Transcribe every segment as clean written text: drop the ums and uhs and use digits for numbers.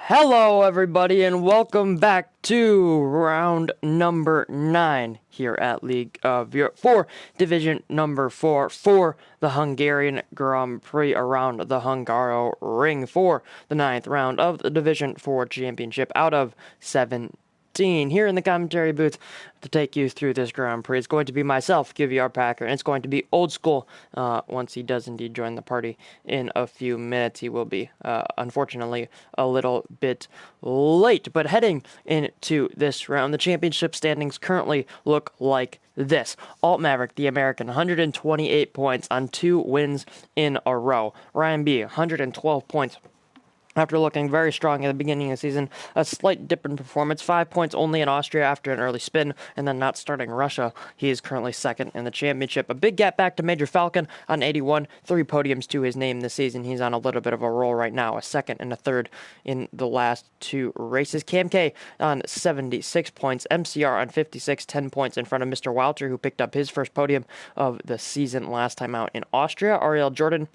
Hello, everybody, and welcome back to round number 9 here at League of Europe for Division number 4 for the Hungarian Grand Prix around the Hungaroring for the ninth round of the Division 4 Championship out of 17. Here in the commentary booth to take you through this Grand Prix. It's going to be myself, QVR Packer, and it's going to be old school once he does indeed join the party in a few minutes. He will be, unfortunately, a little bit late. But heading into this round, the championship standings currently look like this. Alt Maverick, the American, 128 points on 2 wins in a row. Ryan B, 112 points. After looking very strong at the beginning of the season, a slight dip in performance, 5 points only in Austria after an early spin, and then not starting Russia. He is currently second in the championship. A big gap back to Major Falcon on 81, 3 podiums to his name this season. He's on a little bit of a roll right now, a second and a third in the last 2 races. Cam K on 76 points, MCR on 56, 10 points in front of Mr. Walter, who picked up his first podium of the season last time out in Austria. Ariel Jordan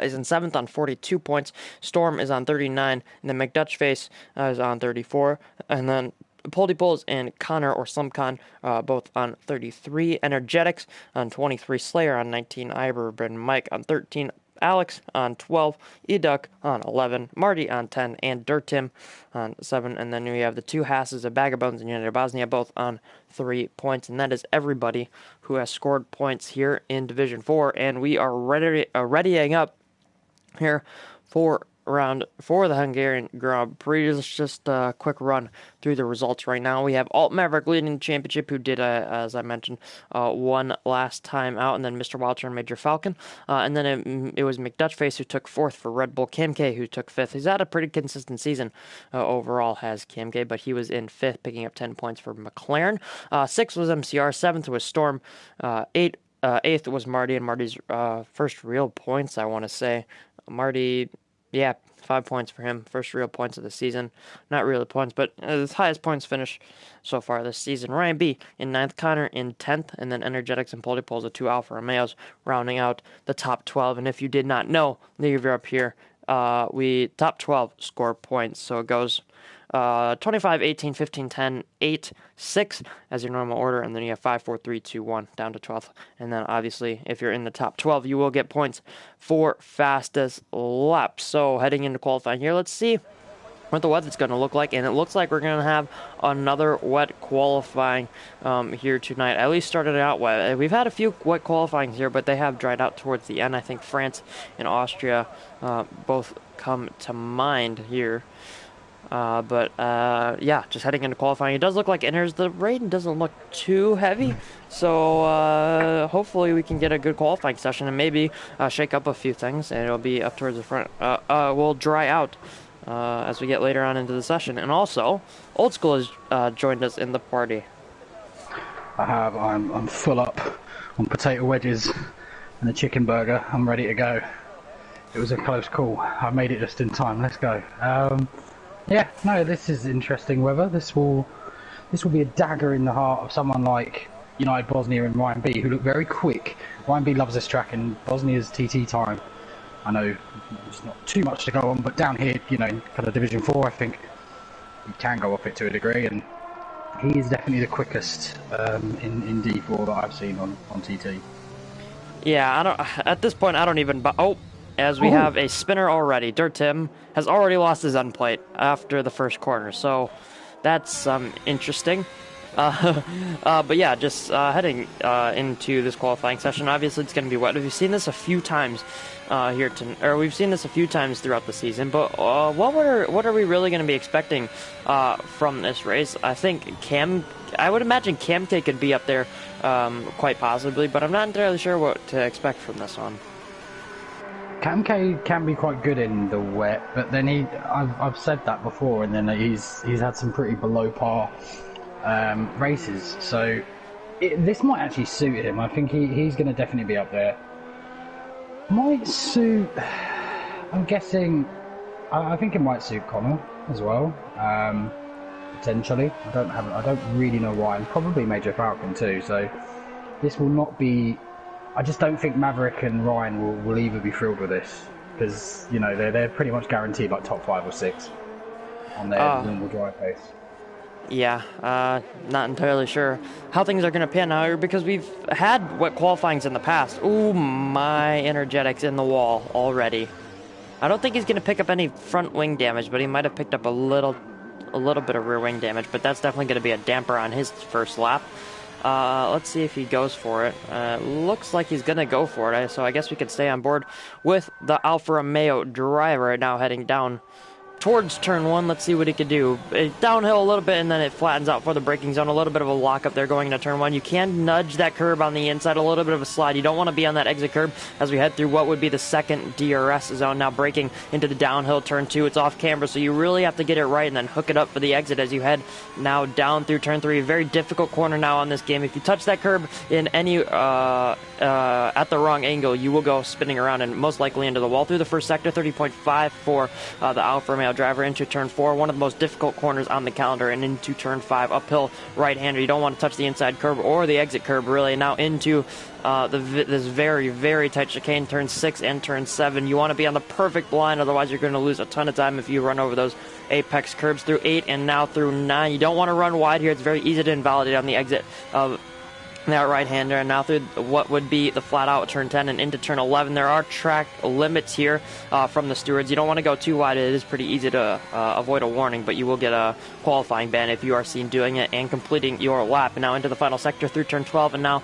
is in 7th on 42 points. Storm is on 39, and then McDutchface is on 34, and then Poldy Bulls and Connor or Slumcon both on 33. Energetics on 23. Slayer on 19. Iberbrand Mike on 13. Alex on 12, Eduk on 11, Marty on 10, and Dirt Tim on 7. And then we have the 2 Hasses of Vagabonds and United Bosnia both on 3 points. And that is everybody who has scored points here in Division 4. And we are readying up here for round for the Hungarian Grand Prix. Let's just a quick run through the results right now. We have Alt Maverick leading the championship, who did, as I mentioned, won last time out, and then Mr. Walter and Major Falcon. And then it was McDutchface who took 4th for Red Bull. Cam K who took 5th. He's had a pretty consistent season overall, has Cam K, but he was in 5th, picking up 10 points for McLaren. 6th was MCR. 7th was Storm. 8th was Marty, and Marty's first real points, I want to say. Marty, yeah, 5 points for him. First real points of the season. Not really points, but his highest points finish so far this season. Ryan B in 9th, Connor in 10th, and then Energetics and Polypols, the 2 Alfa Romeos, rounding out the top 12. And if you did not know, League of Europe here, we top 12 score points. So it goes 25, 18, 15, 10, 8, 6 as your normal order, and then you have 5, 4, 3, 2, 1 down to 12th. And then obviously, if you're in the top 12, you will get points for fastest lap. So heading into qualifying here, let's see what the weather's going to look like, and it looks like we're going to have another wet qualifying here tonight. At least started out wet. We've had a few wet qualifying here, but they have dried out towards the end. I think France and Austria both come to mind here. Yeah, just heading into qualifying. It does look like enters. The rain doesn't look too heavy, so hopefully we can get a good qualifying session and maybe shake up a few things, and it'll be up towards the front. We'll dry out as we get later on into the session. And also, Old School has joined us in the party. I have. I'm full up on potato wedges and a chicken burger. I'm ready to go. It was a close call. I made it just in time. Let's go. Yeah, no, this is interesting weather. This will be a dagger in the heart of someone like United Bosnia and Ryan B, who look very quick. Ryan B loves this track, and Bosnia's TT time, I know there's not too much to go on, but down here, kind of Division 4, I think you can go off it to a degree, and he is definitely the quickest in D4 that I've seen on TT. Yeah, at this point, I don't even... As we have a spinner already. Dirt Tim has already lost his end plate after the first corner, so that's interesting. But yeah, just heading into this qualifying session. Obviously, it's going to be wet. We've seen this a few times we've seen this a few times throughout the season. But what are we really going to be expecting from this race? I think I would imagine Cam K could be up there quite possibly, but I'm not entirely sure what to expect from this one. Cam K can be quite good in the wet, but then I've said that before, and then he's had some pretty below par races. So this might actually suit him. I think he's going to definitely be up there. Might suit. I'm guessing. I think it might suit Connor as well. Potentially. I don't really know why. And probably Major Falcon too. So this will not be. I just don't think Maverick and Ryan will either be thrilled with this, because they're pretty much guaranteed like top 5 or 6. on their normal dry pace. Yeah, not entirely sure how things are going to pan out because we've had wet qualifyings in the past. Ooh, my energetics in the wall already. I don't think he's going to pick up any front wing damage, but he might have picked up a little bit of rear wing damage, but that's definitely going to be a damper on his first lap. Let's see if he goes for it. Looks like he's going to go for it, so I guess we could stay on board with the Alfa Romeo driver right now heading down towards turn one. Let's see what he could do. Downhill a little bit, and then it flattens out for the braking zone. A little bit of a lockup there going into turn one. You can nudge that curb on the inside, a little bit of a slide. You don't want to be on that exit curb as we head through what would be the second DRS zone. Now braking into the downhill turn two. It's off camber, so you really have to get it right and then hook it up for the exit as you head now down through turn three. Very difficult corner now on this game. If you touch that curb in any at the wrong angle, you will go spinning around and most likely into the wall. Through the first sector, 30.5 for the Alfa Romeo driver into turn four, one of the most difficult corners on the calendar, and into turn five, uphill right-hander. You don't want to touch the inside curb or the exit curb, really. Now into this very, very tight chicane, turn six and turn seven. You want to be on the perfect line, otherwise you're going to lose a ton of time if you run over those apex curbs through eight and now through nine. You don't want to run wide here. It's very easy to invalidate on the exit of that right-hander, and now through what would be the flat-out turn 10 and into turn 11. There are track limits here from the stewards. You don't want to go too wide. It is pretty easy to avoid a warning, but you will get a qualifying ban if you are seen doing it and completing your lap. And now into the final sector through turn 12 and now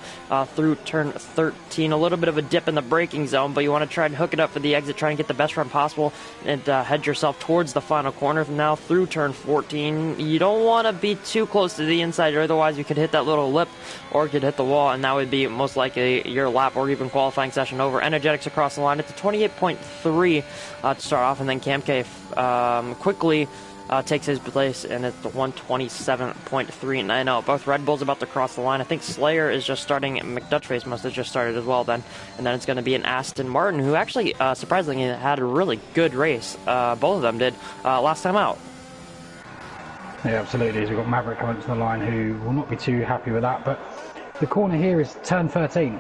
through turn 13. A little bit of a dip in the braking zone, but you want to try and hook it up for the exit, try and get the best run possible, and head yourself towards the final corner. Now through turn 14. You don't want to be too close to the inside, or otherwise you could hit that little lip or could hit the wall, and that would be most likely your lap or even qualifying session over. Energetics across the line. It's a 28.3 to start off, and then Cam K quickly takes his place, and it's the 127.390. Both Red Bulls about to cross the line. I think Slayer is just starting. McDutchface must have just started as well then. And then it's going to be an Aston Martin, who actually, surprisingly, had a really good race. Both of them did last time out. Yeah, absolutely. We've got Maverick coming to the line, who will not be too happy with that, but the corner here is turn 13.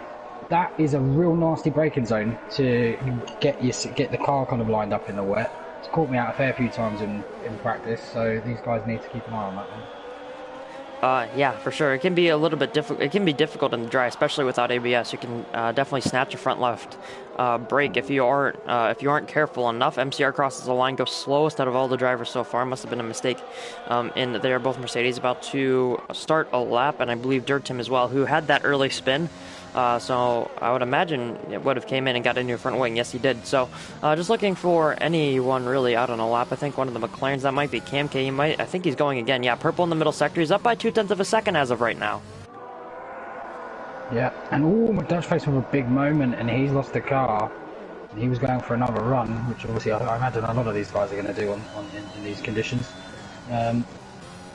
That is a real nasty braking zone to get the car kind of lined up in the wet. It's caught me out a fair few times in practice, so these guys need to keep an eye on that one. Yeah, for sure. It can be a little bit difficult. It can be difficult in the dry, especially without ABS. You can definitely snatch your front left brake if you aren't careful enough. MCR crosses the line, goes slowest out of all the drivers so far. Must have been a mistake. In that they are both Mercedes about to start a lap, and I believe Dirt Tim as well, who had that early spin. So I would imagine it would have came in and got into your front wing. Yes, he did. So just looking for anyone really out on a lap. I think one of the McLarens, that might be Cam K. I think he's going again. Yeah, purple in the middle sector. He's up by 0.2 of a second as of right now. Yeah, and McDutchface with a big moment, and he's lost the car. He was going for another run, which obviously I imagine a lot of these guys are going to do in these conditions.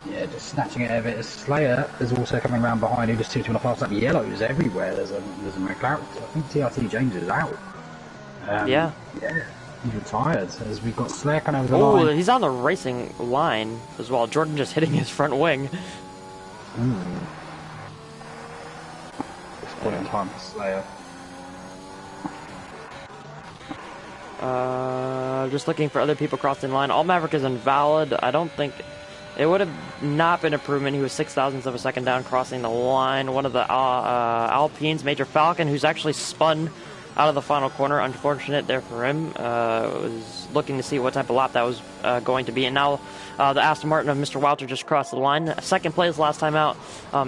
Yeah, just snatching it out of it. Slayer is also coming around behind, who just 2.5 lap. Yellows everywhere. There's a McLaren. I think TRT James is out. Yeah, he's retired. As we've got Slayer kind of over the line. Oh, he's on the racing line as well. Jordan just hitting his front wing. It's point in time for Slayer. Just looking for other people crossing line. All Maverick is invalid. I don't think it would have not been improvement. He was 0.6 of a second down crossing the line. One of the Alpines, Major Falcon, who's actually spun out of the final corner. Unfortunate there for him. Was looking to see what type of lap that was going to be. And now the Aston Martin of Mr. Walter just crossed the line. Second place last time out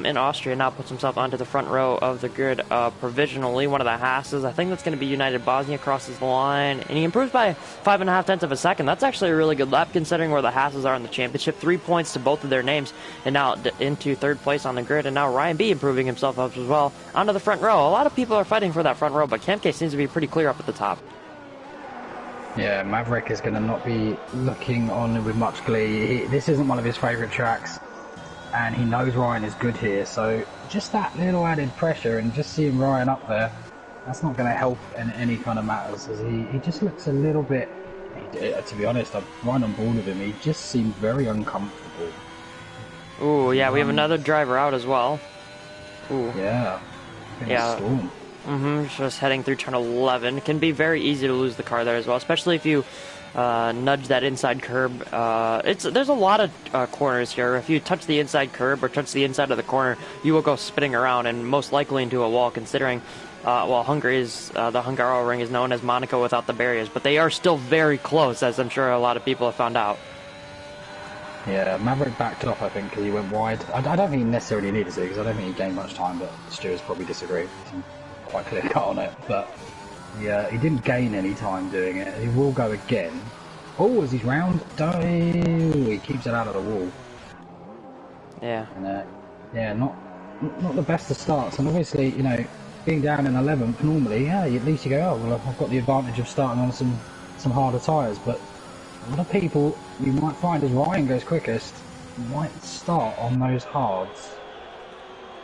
in Austria. Now puts himself onto the front row of the grid provisionally. One of the Haas's, I think that's going to be United Bosnia, crosses the line. And he improves by 5.5 of a second. That's actually a really good lap considering where the Haas's are in the championship. 3 points to both of their names. And now into third place on the grid. And now Ryan B improving himself up as well onto the front row. A lot of people are fighting for that front row, but Kemke seems to be pretty clear up at the top. Yeah, Maverick is going to not be looking on with much glee. This isn't one of his favourite tracks, and he knows Ryan is good here, so just that little added pressure and just seeing Ryan up there, that's not going to help in any kind of matters, as he just looks a little bit, to be honest, I'm right on board with him, he just seems very uncomfortable. Ooh, yeah, we have another driver out as well. Ooh. Yeah. Storm. Just heading through turn 11. It can be very easy to lose the car there as well, especially if you nudge that inside curb. There's a lot of corners here. If you touch the inside curb or touch the inside of the corner, you will go spinning around and most likely into a wall, considering Hungary is the Hungaroring is known as Monaco without the barriers, but they are still very close, as I'm sure a lot of people have found out. Yeah, Maverick backed off, I think, because he went wide. I don't think he necessarily needed to, because I don't think he gained much time, but stewards probably disagree. I'm quite clear cut on it, but yeah, he didn't gain any time doing it. He will go again. Oh, as he's round, he keeps it out of the wall. Yeah. And, yeah, not the best of starts, and obviously, you know, being down in 11th, normally, yeah, at least you go, oh, well, I've got the advantage of starting on some harder tyres, but a lot of people, you might find as Ryan goes quickest, might start on those hards.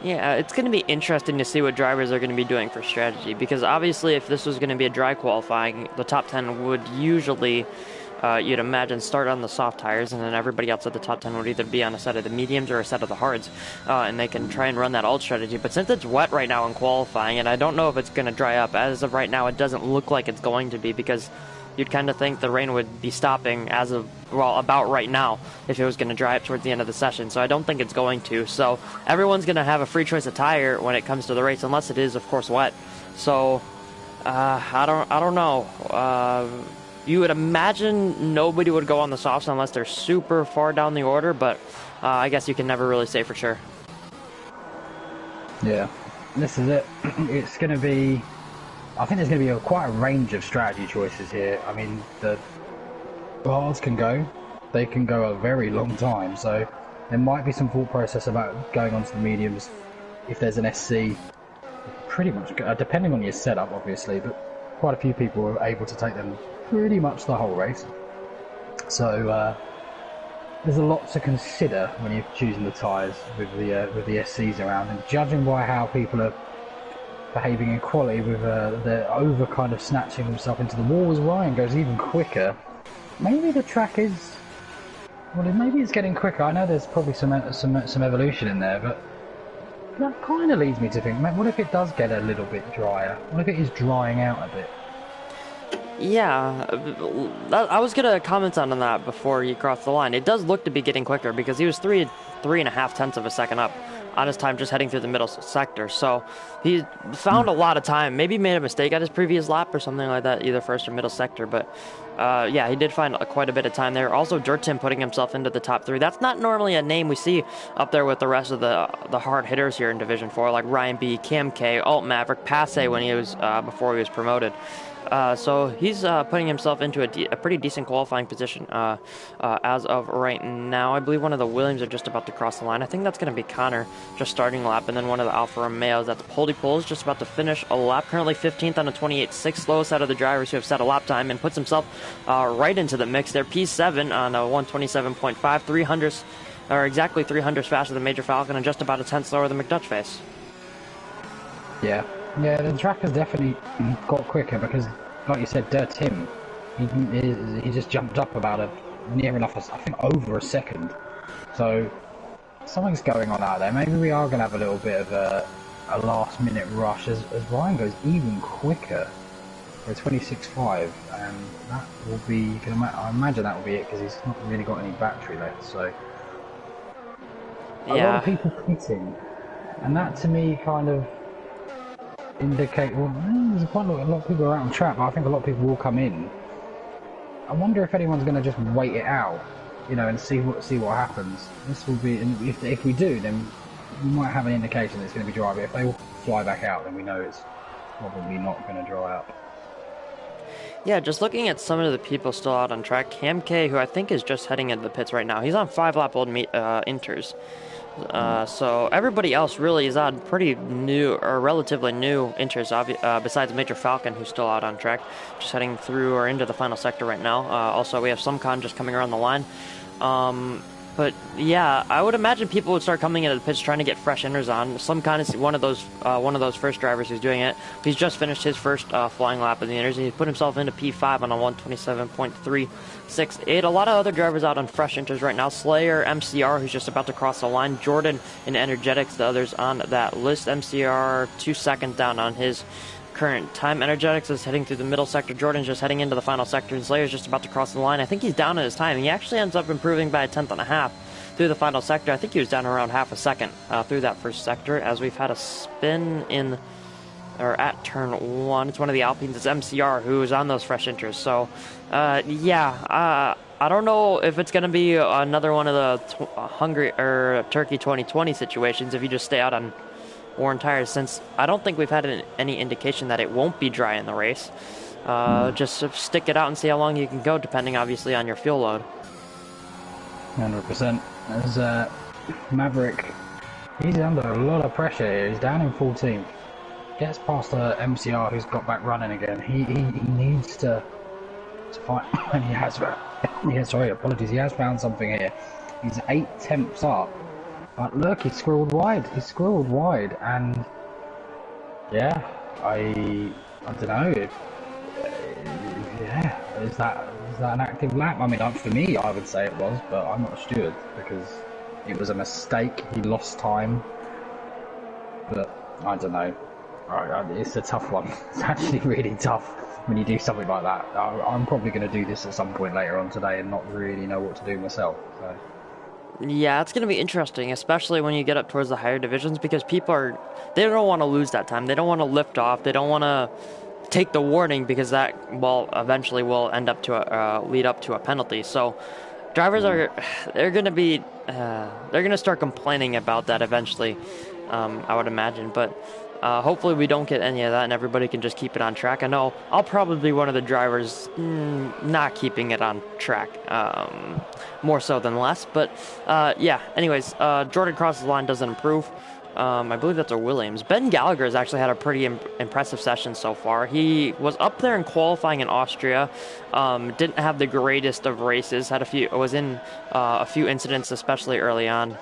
Yeah, it's going to be interesting to see what drivers are going to be doing for strategy, because obviously if this was going to be a dry qualifying, the top 10 would usually, you'd imagine, start on the soft tires, and then everybody else at the top 10 would either be on a set of the mediums or a set of the hards, and they can try and run that alt strategy. But since it's wet right now in qualifying, and I don't know if it's going to dry up, as of right now it doesn't look like it's going to be, because you'd kind of think the rain would be stopping as of, well, about right now if it was going to dry up towards the end of the session. So I don't think it's going to. So everyone's going to have a free choice of tire when it comes to the race, unless it is, of course, wet. So I don't know. You would imagine nobody would go on the softs unless they're super far down the order, but I guess you can never really say for sure. Yeah, this is it. It's going to be... I think there's going to be quite a range of strategy choices here. I mean, the hards can go. They can go a very long time, so there might be some thought process about going onto the mediums if there's an SC. Pretty much, depending on your setup, obviously, but quite a few people are able to take them pretty much the whole race. So there's a lot to consider when you're choosing the tyres with the SCs around, and judging by how people are behaving in quality with the over kind of snatching himself into the wall as Ryan goes even quicker. Maybe the track is, well, maybe it's getting quicker. I know there's probably some evolution in there, but that kind of leads me to think, what if it does get a little bit drier? What if it is drying out a bit? Yeah, I was going to comment on that before he crossed the line. It does look to be getting quicker, because he was 3.5 tenths of a second up on his time just heading through the middle sector. So he found a lot of time. Maybe made a mistake at his previous lap or something like that, either first or middle sector. But yeah, he did find quite a bit of time there. Also, Jurtin putting himself into the top 3. That's not normally a name we see up there with the rest of the hard hitters here in Division 4, like Ryan B, Cam K, Alt Maverick, Passe when he was before he was promoted. So he's putting himself into a pretty decent qualifying position as of right now. I believe one of the Williams are just about to cross the line. I think that's going to be Connor just starting a lap, and then one of the Alfa Romeos at the Poldy Pole is just about to finish a lap. Currently 15th on a 28.6, slowest out of the drivers who have set a lap time, and puts himself right into the mix there. P7 on a 127.5, 300s, or exactly 300s faster than Major Falcon, and just about a tenth slower than McDutch Face. Yeah, the track has definitely got quicker because, like you said, Tim, he just jumped up about near enough, I think, over a second. So something's going on out there. Maybe we are going to have a little bit of a last-minute rush as Ryan goes even quicker for a 26.5, and that will be. I imagine that will be it because he's not really got any battery left. So a lot of people pitting, and that to me kind of indicate, well, there's quite a lot of people are out on track, but I think a lot of people will come in. I wonder if anyone's going to just wait it out, you know, and see what happens. This will be, and if we do, then we might have an indication that it's going to be dry. But if they all fly back out, then we know it's probably not going to dry up. Yeah, just looking at some of the people still out on track, Cam K, who I think is just heading into the pits right now, he's on 5-lap-old inters. So everybody else really is on pretty new or relatively new inters, besides Major Falcon, who's still out on track, just heading through or into the final sector right now. Also, we have Sumcon just coming around the line. But yeah, I would imagine people would start coming into the pits trying to get fresh inters on. Sumcon is one of those first drivers who's doing it. He's just finished his first flying lap of the inters, and he's put himself into P5 on a 127.368. A lot of other drivers out on fresh inters right now. Slayer, MCR, who's just about to cross the line. Jordan and Energetics, the others on that list. MCR 2 seconds down on his current time. Energetics is heading through the middle sector. Jordan's just heading into the final sector. And Slayer's just about to cross the line. I think he's down in his time. He actually ends up improving by a 1/10.5 through the final sector. I think he was down around half a second through that first sector, as we've had a spin in, or at turn 1. It's one of the Alpines. It's MCR who's on those fresh inters. So, yeah, I don't know if it's going to be another one of the Hungary or Turkey 2020 situations if you just stay out on worn tires, since I don't think we've had any indication that it won't be dry in the race. Just stick it out and see how long you can go, depending obviously on your fuel load. 100%. As Maverick, he's under a lot of pressure here. He's down in 14th. Gets past MCR, who's got back running again. He needs to fight, and he has. Yeah, sorry, apologies. He has found something here. He's 8/10 up, but look, he's squirreled wide. He's squirreled wide, and yeah, I don't know. Yeah, is that an active lap? I mean, for me, I would say it was, but I'm not a steward because it was a mistake. He lost time, but I don't know. It's a tough one. It's actually really tough when you do something like that. I'm probably going to do this at some point later on today and not really know what to do myself. So. Yeah, it's going to be interesting, especially when you get up towards the higher divisions, because they don't want to lose that time. They don't want to lift off. They don't want to take the warning, because that, well, eventually will end up to lead up to a penalty. So drivers they're going to start complaining about that eventually, I would imagine. But hopefully we don't get any of that and everybody can just keep it on track. I know I'll probably be one of the drivers not keeping it on track, more so than less. But yeah, anyways, Jordan crosses the line, doesn't improve. I believe that's a Williams. Ben Gallagher has actually had a pretty impressive session so far. He was up there in qualifying in Austria. Didn't have the greatest of races. Was in a few incidents, especially early on.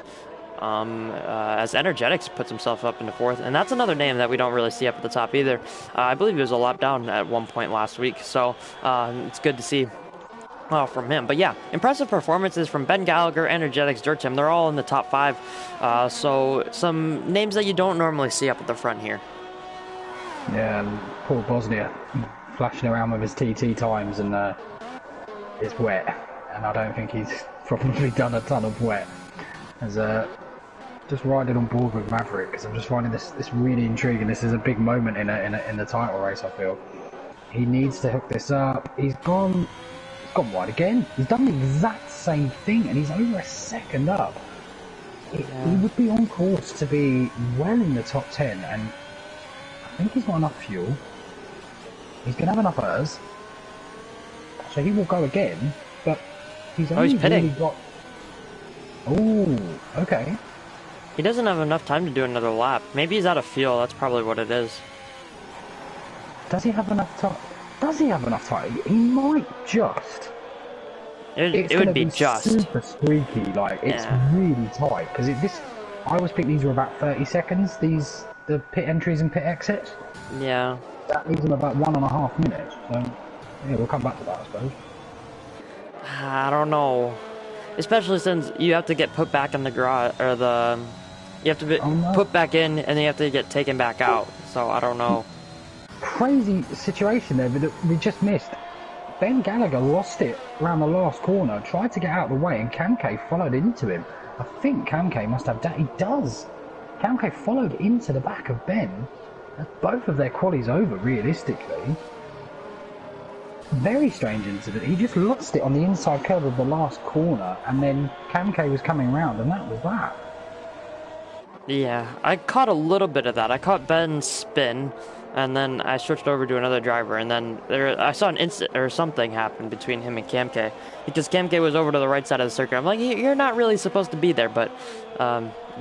As Energetics puts himself up into 4th, and that's another name that we don't really see up at the top either. I believe he was a lap down at one point last week, so it's good to see from him. But yeah, impressive performances from Ben Gallagher, Energetics, Dirt Team. They're all in the top 5, so some names that you don't normally see up at the front here. Yeah, and poor Bosnia flashing around with his TT times, and it's wet, and I don't think he's probably done a ton of wet. As just riding on board with Maverick, because I'm just finding this really intriguing. This is a big moment in the title race, I feel. He needs to hook this up. He's gone wide again. He's done the exact same thing, and he's over a second up. He would be on course to be well in the top 10, and I think he's got enough fuel. He's going to have enough hers, so he will go again, but he's only really got... Oh, okay. He doesn't have enough time to do another lap. Maybe he's out of fuel. That's probably what it is. Does he have enough time? Does he have enough time? He might just. It would be just. Super squeaky. Like, it's really tight. Because I always think these were about 30 seconds, the pit entries and pit exits. Yeah. That leaves them about 1.5 minutes. So, yeah, we'll come back to that, I suppose. I don't know. Especially since you have to get put back in the garage, or you have to be put back in, and then you have to get taken back out. So I don't know. Crazy situation there that we just missed. Ben Gallagher lost it around the last corner, tried to get out of the way, and Kamke followed into him. I think Kamke must have that. He does. Kamke followed into the back of Ben. That's both of their qualies over, realistically. Very strange incident. He just lost it on the inside curve of the last corner, and then Kamke was coming round, and that was that. Yeah, I caught a little bit of that. I caught Ben's spin, and then I switched over to another driver, and then I saw an incident or something happen between him and Kamke, because Kamke was over to the right side of the circuit. I'm like, you're not really supposed to be there, but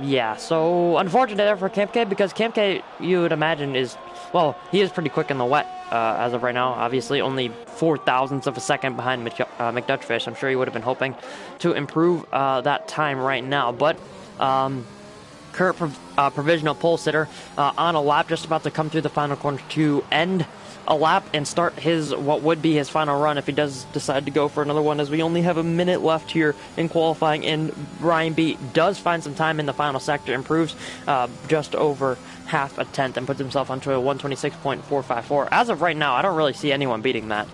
yeah. So unfortunate there for Kamke, because Kamke, you would imagine, he is pretty quick in the wet as of right now. Obviously, only 0.004 of a second behind McDutchfish. I'm sure he would have been hoping to improve that time right now, but current provisional pole sitter on a lap, just about to come through the final corner to end a lap and start his what would be his final run if he does decide to go for another one, as we only have a minute left here in qualifying, and Ryan B does find some time in the final sector, improves just over half a tenth and puts himself onto a 126.454. As of right now, I don't really see anyone beating that.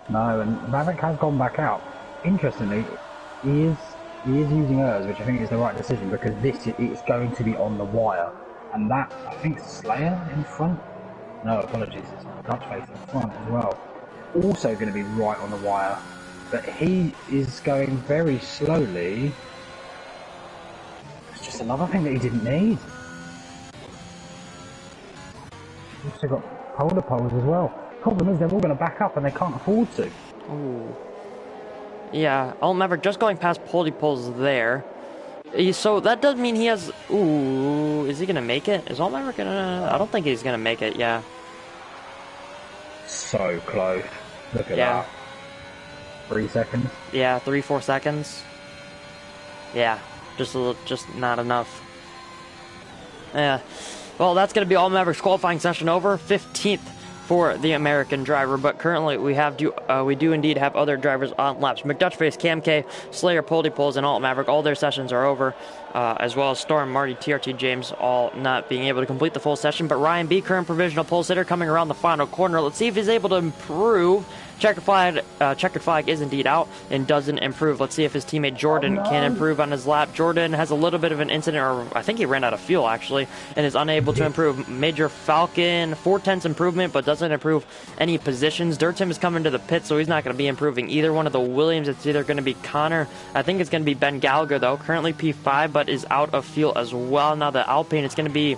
No, and Maverick has gone back out. Interestingly, he is using hers, which I think is the right decision, because this is going to be on the wire. And that, I think, Slayer in front. No, apologies, it's Dutch face in front as well. Also going to be right on the wire. But he is going very slowly. It's just another thing that he didn't need. He's also got polar poles as well. Problem is, they're all going to back up and they can't afford to. Ooh. Yeah, Alt Maverick just going past poles there. So that does mean he has... Ooh, is he going to make it? Is Alt Maverick going to... I don't think he's going to make it, yeah. So close. Look at that. 3 seconds? Yeah, 3-4 seconds. Yeah, just not enough. Yeah. Well, that's going to be Alt Maverick's qualifying session over. 15th for the American driver, but currently we do indeed have other drivers on laps. McDutchface, Cam K, Slayer, Poles, and Alt Maverick, all their sessions are over, as well as Storm, Marty, TRT, James, all not being able to complete the full session, but Ryan B, current provisional pole sitter, coming around the final corner. Let's see if he's able to improve. Checkered flag is indeed out and doesn't improve. Let's see if his teammate Jordan can improve on his lap. Jordan has a little bit of an incident, or I think he ran out of fuel actually, and is unable to improve. Major Falcon, 4/10 improvement, but doesn't improve any positions. Dirtim is coming to the pit, so he's not going to be improving either one of the Williams. It's either going to be Connor. I think it's going to be Ben Gallagher, though. Currently P5, but is out of fuel as well. Now the Alpine, it's going to be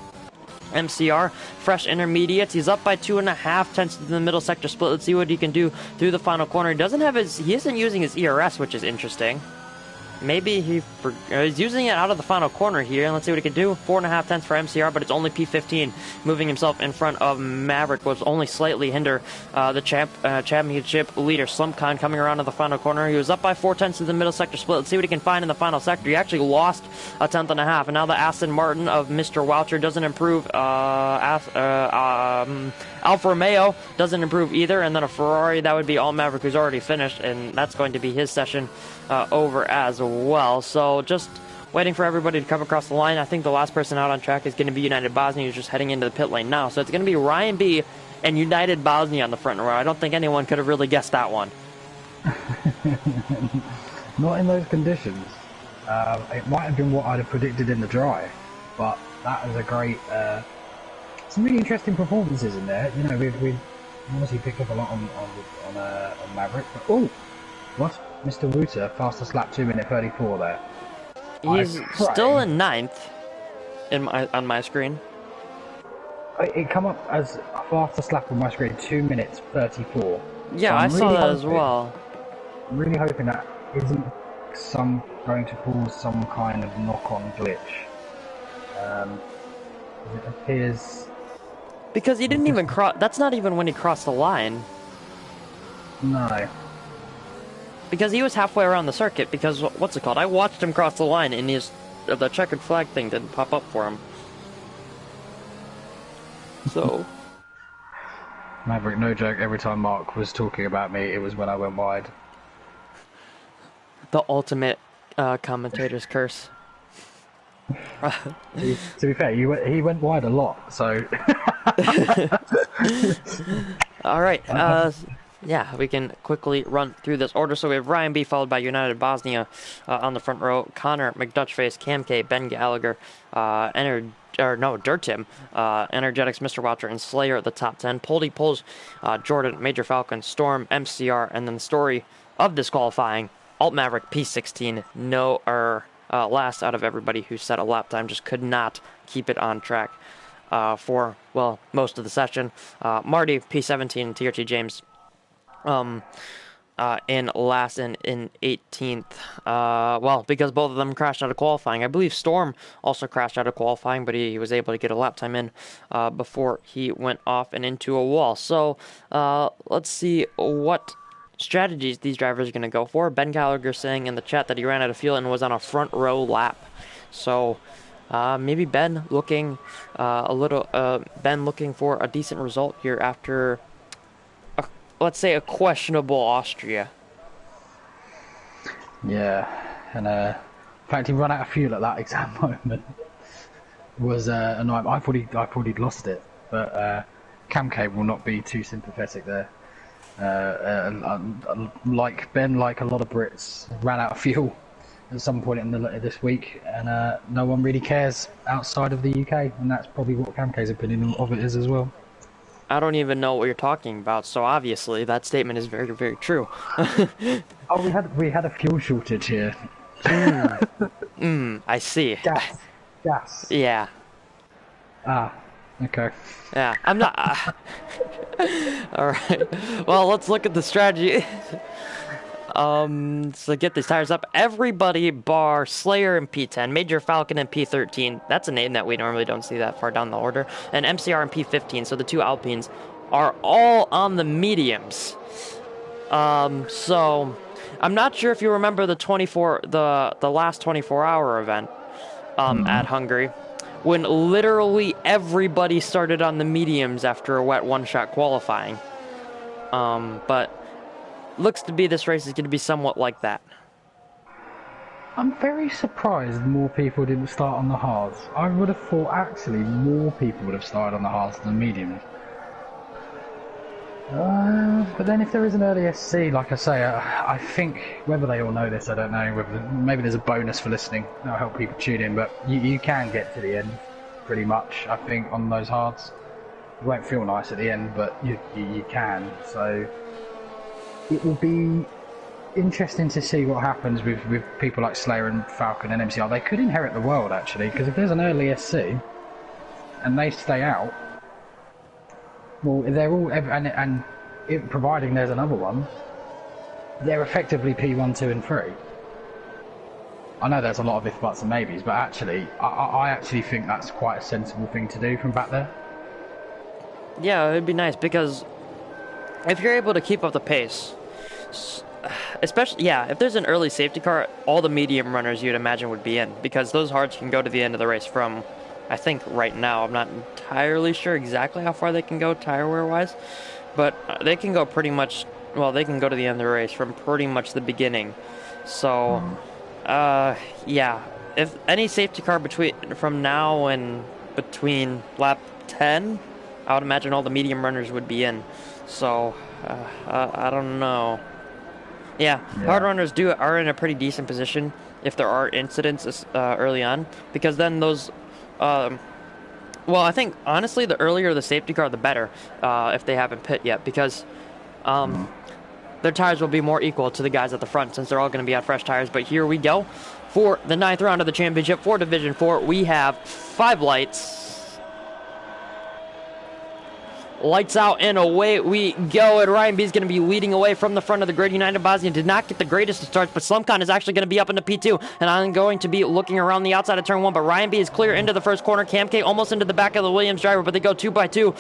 MCR, fresh intermediates. He's up by 2.5 tenths in the middle sector split. Let's see what he can do through the final corner. He isn't using his ERS, which is interesting. Maybe he's using it out of the final corner here, and let's see what he can do. 4.5 tenths for MCR, but it's only P15, moving himself in front of Maverick, which only slightly hinder the championship leader, Slumpcon, coming around to the final corner. He was up by 4 tenths in the middle sector split. Let's see what he can find in the final sector. He actually lost 1.5 tenths, and now the Aston Martin of Mr. Woucher doesn't improve. Alfa Romeo doesn't improve either, and then a Ferrari, that would be Alt Maverick, who's already finished, and that's going to be his session over as well. So just waiting for everybody to come across the line. I think the last person out on track is going to be United Bosnia, who's just heading into the pit lane now. So it's going to be Ryan B and United Bosnia on the front row. I don't think anyone could have really guessed that one. Not in those conditions. It might have been what I'd have predicted in the dry, but that is a great... some really interesting performances in there. You know, we've obviously picked up a lot on Maverick, but what? Mr. Wouter, fastest lap 2:34 there. He's still in 9th on my screen. It come up as fastest lap on my screen, 2:34. Yeah, so I saw that as well. I'm really hoping that isn't going to cause some kind of knock-on glitch. It appears... Because he didn't even cross... That's not even when he crossed the line. No. Because he was halfway around the circuit, because, what's it called? I watched him cross the line, and the checkered flag thing didn't pop up for him. So... Maverick, no joke, every time Mark was talking about me, it was when I went wide. The ultimate commentator's curse. To be fair, he went wide a lot, so... Alright, yeah, we can quickly run through this order. So we have Ryan B, followed by United Bosnia on the front row. Connor, McDutchface, Cam K, Ben Gallagher, Dirtim, Energetics, Mr. Woucher, and Slayer at the top 10. Poles, Jordan, Major Falcon, Storm, MCR, and then the story of disqualifying, Alt Maverick, P16, last out of everybody who set a lap time, just could not keep it on track for, well, most of the session. Marty, P17, and TRT James in last and in 18th. Well, because both of them crashed out of qualifying. I believe Storm also crashed out of qualifying, but he was able to get a lap time in before he went off and into a wall. So let's see what strategies these drivers are going to go for. Ben Gallagher saying in the chat that he ran out of fuel and was on a front row lap. So Maybe Ben looking Ben looking for a decent result here after, let's say, a questionable Austria. Yeah, and in fact, he ran out of fuel at that exact moment. Was a night. I thought he'd lost it, but Camke will not be too sympathetic there. Like Ben, like a lot of Brits, ran out of fuel at some point in this week, and no one really cares outside of the UK, and that's probably what Camke's opinion of it is as well. I don't even know what you're talking about, so obviously that statement is very, very true. Oh, we had a fuel shortage here. I see. Gas. Yeah. Ah, okay. Yeah, I'm not. All right. Well, let's look at the strategy. So get these tires up. Everybody bar Slayer in P10, Major Falcon in P13. That's a name that we normally don't see that far down the order. And MCR in P15. So the two Alpines are all on the mediums. So I'm not sure if you remember the last 24-hour event at Hungary, when literally everybody started on the mediums after a wet one-shot qualifying. But looks to be this race is going to be somewhat like that. I'm very surprised more people didn't start on the hards. I would have thought actually more people would have started on the hards than the mediums. But then if there is an early SC, like I say, I think, whether they all know this, I don't know, maybe there's a bonus for listening, that'll help people tune in, but you can get to the end, pretty much, I think, on those hards. It won't feel nice at the end, but you can, so it will be interesting to see what happens with people like Slayer and Falcon and MCR. They could inherit the world, actually, because if there's an early SC, and they stay out, well, they're all, and providing there's another one, they're effectively P1, 2 and 3. I know there's a lot of if, buts and maybes, but actually, I actually think that's quite a sensible thing to do from back there. Yeah, it'd be nice, because if you're able to keep up the pace, especially, yeah, if there's an early safety car, all the medium runners you'd imagine would be in, because those hards can go to the end of the race from, I think right now, I'm not entirely sure exactly how far they can go tire wear wise, but they can go pretty much, well, they can go to the end of the race from pretty much the beginning. So, yeah, if any safety car from now and between lap 10, I would imagine all the medium runners would be in. So, I don't know. Yeah, hard runners are in a pretty decent position if there are incidents early on, because then those, well, I think honestly the earlier the safety car, the better, if they haven't pit yet, because their tires will be more equal to the guys at the front since they're all going to be on fresh tires. But here we go for the 9th round of the championship for Division 4. We have 5 lights. Lights out and away we go, and Ryan B is going to be leading away from the front of the grid. United Bosnian did not get the greatest of starts, but Slumcon is actually going to be up into P2, and I'm going to be looking around the outside of turn 1, but Ryan B is clear into the first corner. Cam K almost into the back of the Williams driver, but they go 2 by 2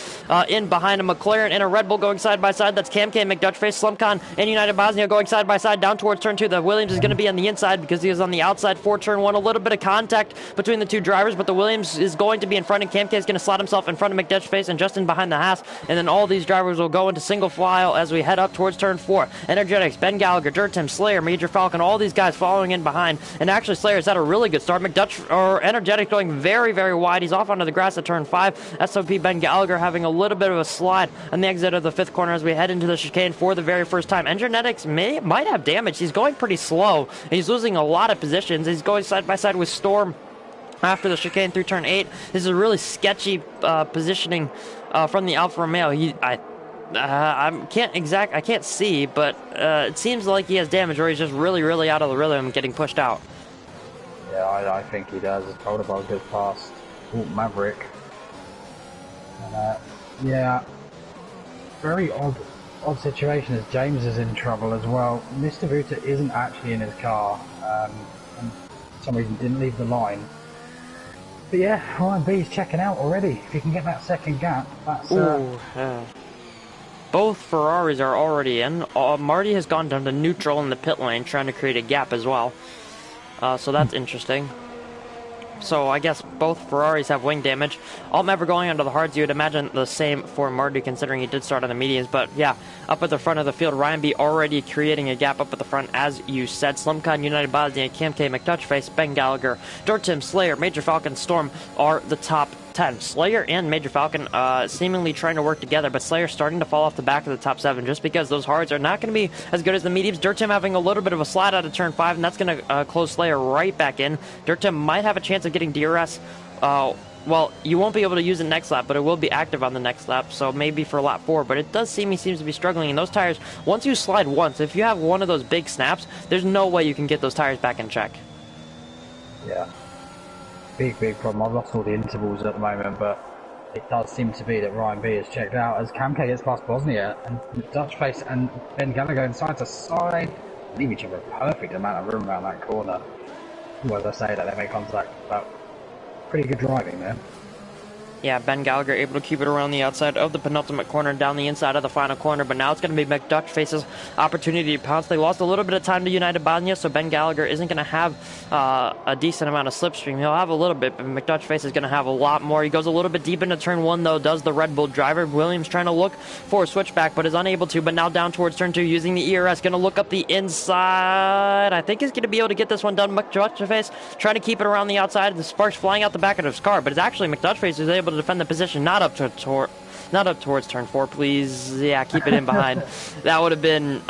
in behind a McLaren and a Red Bull going side by side. That's Cam K, McDutchface, Slumcon, and United Bosnia going side by side down towards turn 2. The Williams is going to be on the inside because he is on the outside for turn 1. A little bit of contact between the two drivers, but the Williams is going to be in front, and Cam K is going to slot himself in front of McDutchface and Justin behind the Haas, and then all these drivers will go into single file as we head up towards turn 4. Energetics, Ben Gallagher, Dirt Tim, Slayer, Major Falcon, all these guys following in behind. And actually, Slayer's had a really good start. Energetic going very, very wide. He's off onto the grass at turn 5. SOP Ben Gallagher having a little bit of a slide on the exit of the 5th corner as we head into the chicane for the very first time. Energetics might have damage. He's going pretty slow. He's losing a lot of positions. He's going side by side with Storm after the chicane through turn 8. This is a really sketchy positioning from the Alfa Romeo. I can't see, but it seems like he has damage, or he's just really, really out of the rhythm, getting pushed out. Yeah, I think he does. His Polderball goes past Maverick. And, yeah, very odd situation as James is in trouble as well. Mr. Vuta isn't actually in his car, and for some reason didn't leave the line. But yeah, Ryan B's checking out already. If you can get that second gap, that's... Both Ferraris are already in. Marty has gone down to neutral in the pit lane, trying to create a gap as well. So that's interesting. So I guess both Ferraris have wing damage. Alt Maverick going onto the hards, you would imagine the same for Marty, considering he did start on the mediums. But yeah, up at the front of the field, Ryan B already creating a gap up at the front, as you said. Slumcon, United Bosnia, Cam K, McTouchface, Ben Gallagher, Dortim, Slayer, Major Falcon, Storm are the top 10. Slayer and Major Falcon seemingly trying to work together, but Slayer starting to fall off the back of the top 7 just because those hards are not going to be as good as the mediums. Dirtim having a little bit of a slide out of turn 5, and that's going to close Slayer right back in. Dirtim might have a chance of getting DRS. Well, you won't be able to use it next lap, but it will be active on the next lap, so maybe for lap 4. But it does seem he seems to be struggling, and those tires, once you slide once, if you have one of those big snaps, there's no way you can get those tires back in check. Yeah. Big problem. I've lost all the intervals at the moment, but it does seem to be that Ryan B is checked out as Cam K gets past Bosnia, and Dutchface and Ben Gallagher going side to side, leave each other a perfect amount of room around that corner. Well, as I say that, they make contact, but pretty good driving there. Yeah, Ben Gallagher able to keep it around the outside of the penultimate corner and down the inside of the final corner, but now it's going to be McDutchface's opportunity to pounce. They lost a little bit of time to United Bosnia, so Ben Gallagher isn't going to have a decent amount of slipstream. He'll have a little bit, but McDutchface is going to have a lot more. He goes a little bit deep into turn 1, though, does the Red Bull driver. Williams trying to look for a switchback, but is unable to, but now down towards turn 2 using the ERS. Going to look up the inside. I think he's going to be able to get this one done. McDutchface trying to keep it around the outside. The sparks flying out the back of his car, but it's actually McDutchface who's able to defend the position, not up towards turn 4, please. Yeah, keep it in behind. That would have been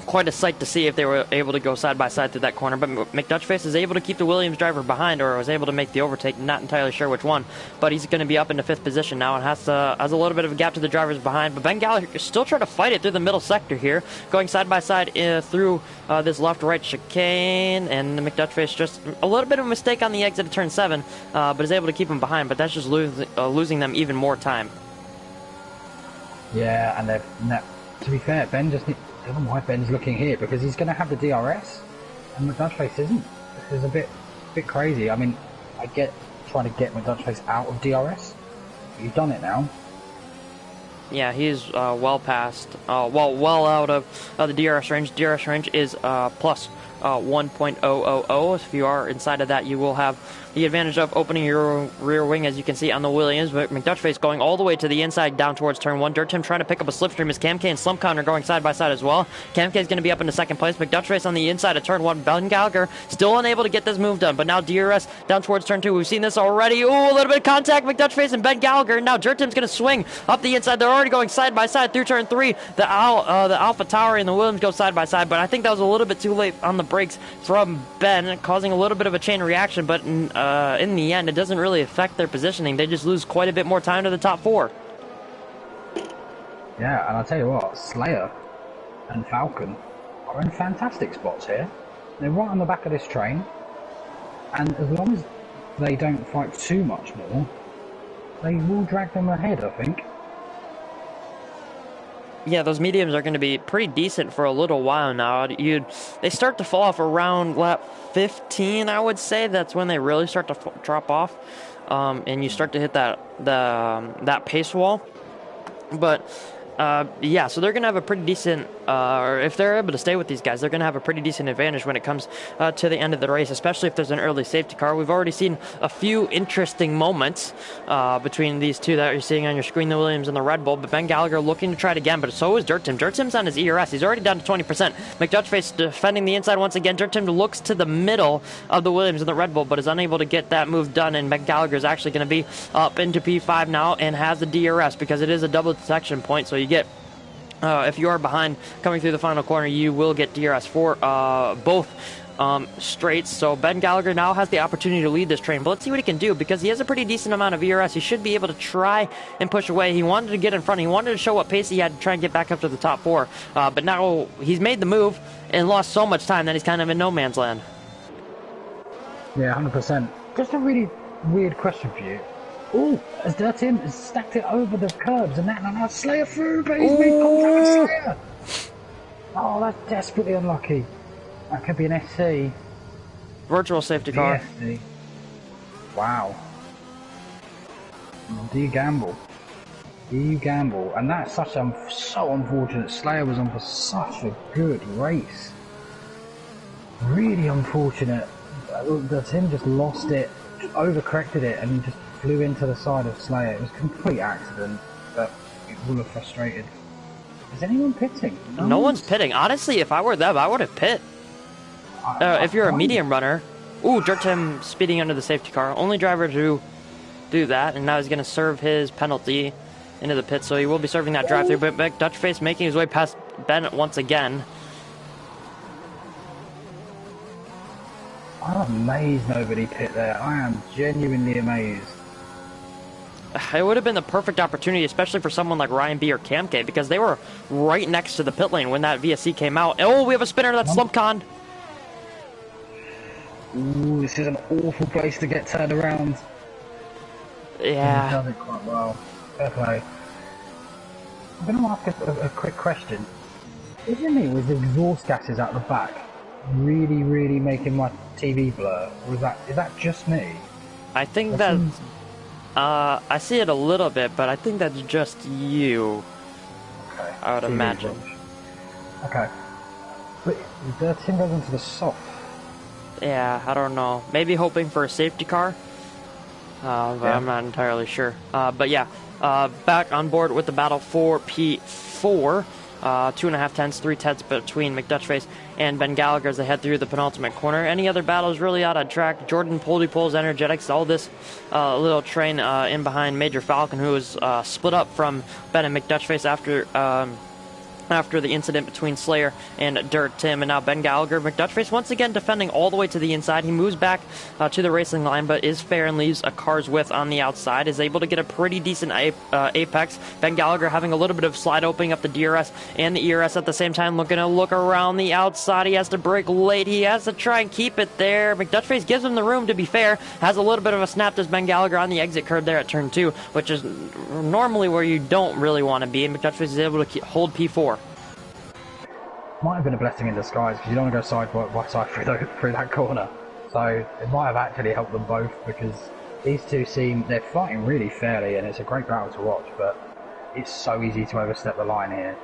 quite a sight to see if they were able to go side by side through that corner, but McDutchface is able to keep the Williams driver behind, or was able to make the overtake, not entirely sure which one, but he's going to be up into 5th position now and has a little bit of a gap to the drivers behind, but Ben Gallagher is still trying to fight it through the middle sector here, going side by side through this left-right chicane, and McDutchface just a little bit of a mistake on the exit of turn 7, but is able to keep him behind, but that's just losing them even more time. Yeah, and to be fair, Ben just I don't know why Ben's looking here, because he's going to have the DRS, and McDutchface isn't. This is a bit crazy. I mean, I get trying to get McDutchface out of DRS, but you've done it now. Yeah, he's well past, well out of the DRS range. DRS range is plus 1.000. If you are inside of that, you will have the advantage of opening your rear wing, as you can see on the Williams. But McDutchface going all the way to the inside down towards turn 1. Dirtim trying to pick up a slipstream as Cam K and Slumcon are going side by side as well. Cam K is going to be up into 2nd place. McDutchface on the inside of turn 1. Ben Gallagher still unable to get this move done, but now DRS down towards turn 2. We've seen this already. Ooh, a little bit of contact, McDutchface and Ben Gallagher. Now Dirtim's going to swing up the inside. They're already going side by side through turn 3. The Alpha Tower and the Williams go side by side, but I think that was a little bit too late on the brakes from Ben, causing a little bit of a chain reaction, but in the end, it doesn't really affect their positioning. They just lose quite a bit more time to the top 4. Yeah, and I'll tell you what, Slayer and Falcon are in fantastic spots here. They're right on the back of this train, and as long as they don't fight too much more, they will drag them ahead, I think. Yeah, those mediums are going to be pretty decent for a little while now. They start to fall off around lap 15, I would say. That's when they really start to drop off, and you start to hit that pace wall. But yeah, so they're going to have a pretty decent, or if they're able to stay with these guys, they're going to have a pretty decent advantage when it comes to the end of the race, especially if there's an early safety car. We've already seen a few interesting moments between these two that you're seeing on your screen, the Williams and the Red Bull, but Ben Gallagher looking to try it again, but so is Dirtim. Dirtim's on his ERS. He's already down to 20%. McDutchface defending the inside once again. Dirtim looks to the middle of the Williams and the Red Bull, but is unable to get that move done, and Ben Gallagher is actually going to be up into P5 now and has the DRS because it is a double detection point, so you get if you are behind coming through the final corner, you will get DRS for both straights. So Ben Gallagher now has the opportunity to lead this train, but let's see what he can do, because he has a pretty decent amount of ERS. He should be able to try and push away. He wanted to get in front. He wanted to show what pace he had to try and get back up to the top 4, but now he's made the move and lost so much time that he's kind of in no man's land. Yeah, 100%. Just a really weird question for you. Oh, as Dirtim has stacked it over the curbs, and now Slayer through, but he's made contact with Slayer. Oh, that's desperately unlucky. That could be an SC. Virtual safety car. SC. Wow. Do you gamble? Do you gamble? And that's so unfortunate. Slayer was on for such a good race. Really unfortunate. the Tim just lost it, overcorrected it, and just flew into the side of Slayer. It was a complete accident, but it will have frustrated. Is anyone pitting? No one's pitting. Honestly, if I were them, I would have pit. If you're a medium runner. Ooh, Dirt Tim speeding under the safety car. Only driver to do that, and now he's going to serve his penalty into the pit, so he will be serving that drive-through. But McDutchface making his way past Bennett once again. I'm amazed nobody pit there. I am genuinely amazed. It would have been the perfect opportunity, especially for someone like Ryan B or Cam K, because they were right next to the pit lane when that VSC came out. Oh, we have a spinner. That's Slumpcon. Ooh, this is an awful place to get turned around. Yeah. He does it quite well. Fair play. I'm going to ask a quick question. Isn't it with the exhaust gases out the back really, really making my TV blur? Or is that just me? I think that... I see it a little bit, but I think that's just you. Okay. I would imagine. Okay. But the Tim goes into the soft. Yeah, I don't know. Maybe hoping for a safety car. But yeah. I'm not entirely sure. But yeah, back on board with the battle for P4. 2.5 tenths, 3 tenths between McDutchface and Ben Gallagher as they head through the penultimate corner. Any other battles really out on track? Jordan, Poldy Poles, Energetics, all this little train in behind Major Falcon, who was split up from Ben and McDutchface after the incident between Slayer and Dirt Tim, and now Ben Gallagher. McDutchface once again defending all the way to the inside. He moves back to the racing line, but is fair and leaves a car's width on the outside. Is able to get a pretty decent apex. Ben Gallagher having a little bit of slide, opening up the DRS and the ERS at the same time, looking to look around the outside. He has to brake late. He has to try and keep it there. McDutchface gives him the room, to be fair. Has a little bit of a snap to Ben Gallagher on the exit curve there at turn 2, which is normally where you don't really want to be, and McDutchface is able to hold P4. Might have been a blessing in disguise, because you don't want to go side by side through that corner. So it might have actually helped them both, because these two they're fighting really fairly, and it's a great battle to watch, but it's so easy to overstep the line here.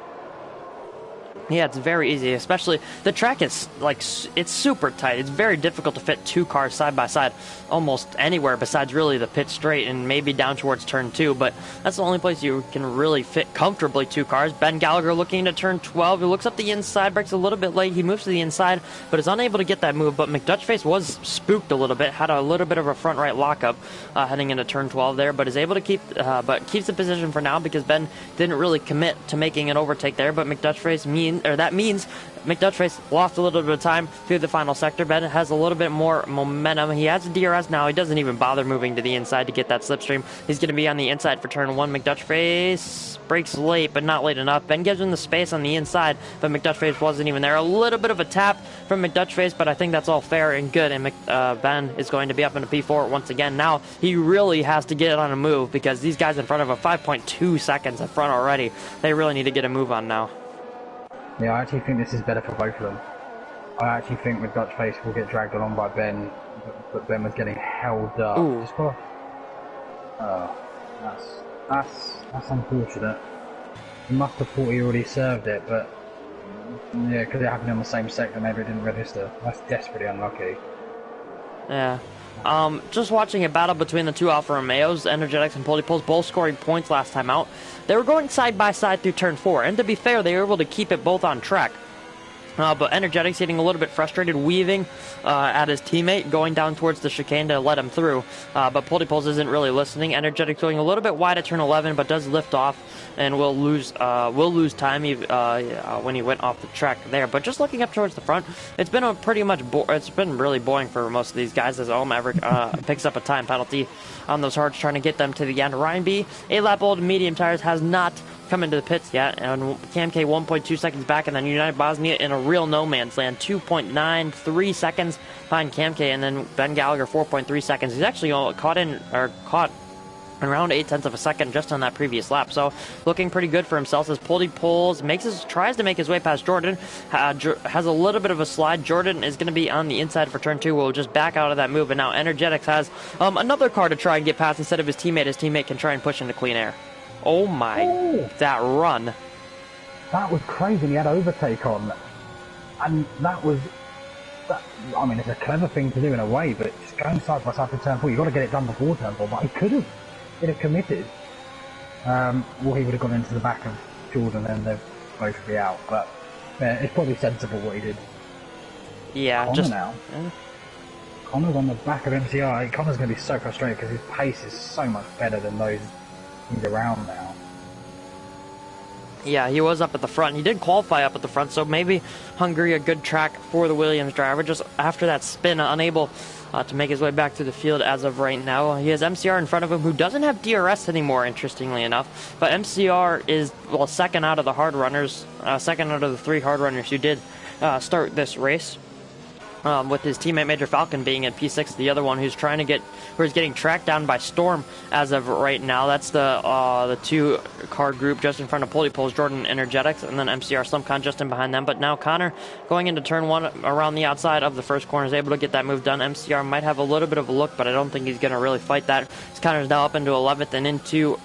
Yeah, it's very easy, especially the track is it's super tight. It's very difficult to fit two cars side by side almost anywhere besides really the pit straight and maybe down towards turn 2, but that's the only place you can really fit comfortably two cars. Ben Gallagher looking into turn 12. He looks up the inside, brakes a little bit late. He moves to the inside, but is unable to get that move. But McDutchface was spooked a little bit, had a little bit of a front right lockup heading into turn 12 there, but is able to keeps the position for now because Ben didn't really commit to making an overtake there. But that means McDutchface lost a little bit of time through the final sector. Ben has a little bit more momentum. He has a DRS now. He doesn't even bother moving to the inside to get that slipstream. He's going to be on the inside for turn 1. McDutchface brakes late, but not late enough. Ben gives him the space on the inside, but McDutchface wasn't even there. A little bit of a tap from McDutchface, but I think that's all fair and good, and Ben is going to be up into P4 once again. Now he really has to get on a move because these guys in front of him, 5.2 seconds in front already. They really need to get a move on now. Yeah, I actually think this is better for both of them. I actually think McDutchface will get dragged along by Ben, but Ben was getting held up. Ooh. Oh, that's unfortunate. He must have thought he already served it, but yeah, because it happened on the same sector, maybe it didn't register. That's desperately unlucky. Yeah. Just watching a battle between the two Alfa Romeos, Energetics and Poldy Poles, both scoring points last time out. They were going side by side through turn 4, and to be fair, they were able to keep it both on track. But Energetics getting a little bit frustrated, weaving at his teammate, going down towards the chicane to let him through. But Poldy Poles isn't really listening. Energetics going a little bit wide at turn 11, but does lift off and will lose time when he went off the track there. But just looking up towards the front, it's been it's been really boring for most of these guys as Ohm Maverick picks up a time penalty on those hards, trying to get them to the end. Ryan B, a lap old medium tires, has not come into the pits yet, and Cam K 1.2 seconds back, and then United Bosnia in a real no man's land, 2.93 seconds behind Cam K, and then Ben Gallagher 4.3 seconds. He's actually caught around 0.8 of a second just on that previous lap, so looking pretty good for himself as Poldy Poles tries to make his way past Jordan. Has a little bit of a slide. Jordan is going to be on the inside for turn 2. Will just back out of that move, and now Energetics has another car to try and get past instead of his teammate. His teammate can try and push into clean air. Oh my, that run. That was crazy. He had overtake on. And that was that, I mean, it's a clever thing to do in a way, but just going side by side for turn 4, you've got to get it done before turn 4, but he could have, he'd have committed. Or he would have gone into the back of Jordan and they'd both be out, but yeah, it's probably sensible what he did. Yeah, Connor just... now. Connor's on the back of MCR. Connor's going to be so frustrated because his pace is so much better than those he's around now. Yeah, he was up at the front. He did qualify up at the front, so maybe Hungary a good track for the Williams driver. Just after that spin, unable to make his way back to the field as of right now. He has MCR in front of him, who doesn't have DRS anymore, interestingly enough. But MCR is, well, second out of the hard runners, second out of the 3 hard runners who did start this race. With his teammate Major Falcon being in P6, the other one who's getting tracked down by Storm as of right now. That's the 2-car group just in front of Poles, Jordan Energetics, and then MCR Slimcon just in behind them. But now Connor going into turn 1 around the outside of the first corner is able to get that move done. MCR might have a little bit of a look, but I don't think he's going to really fight that. Connor's now up into 11th and into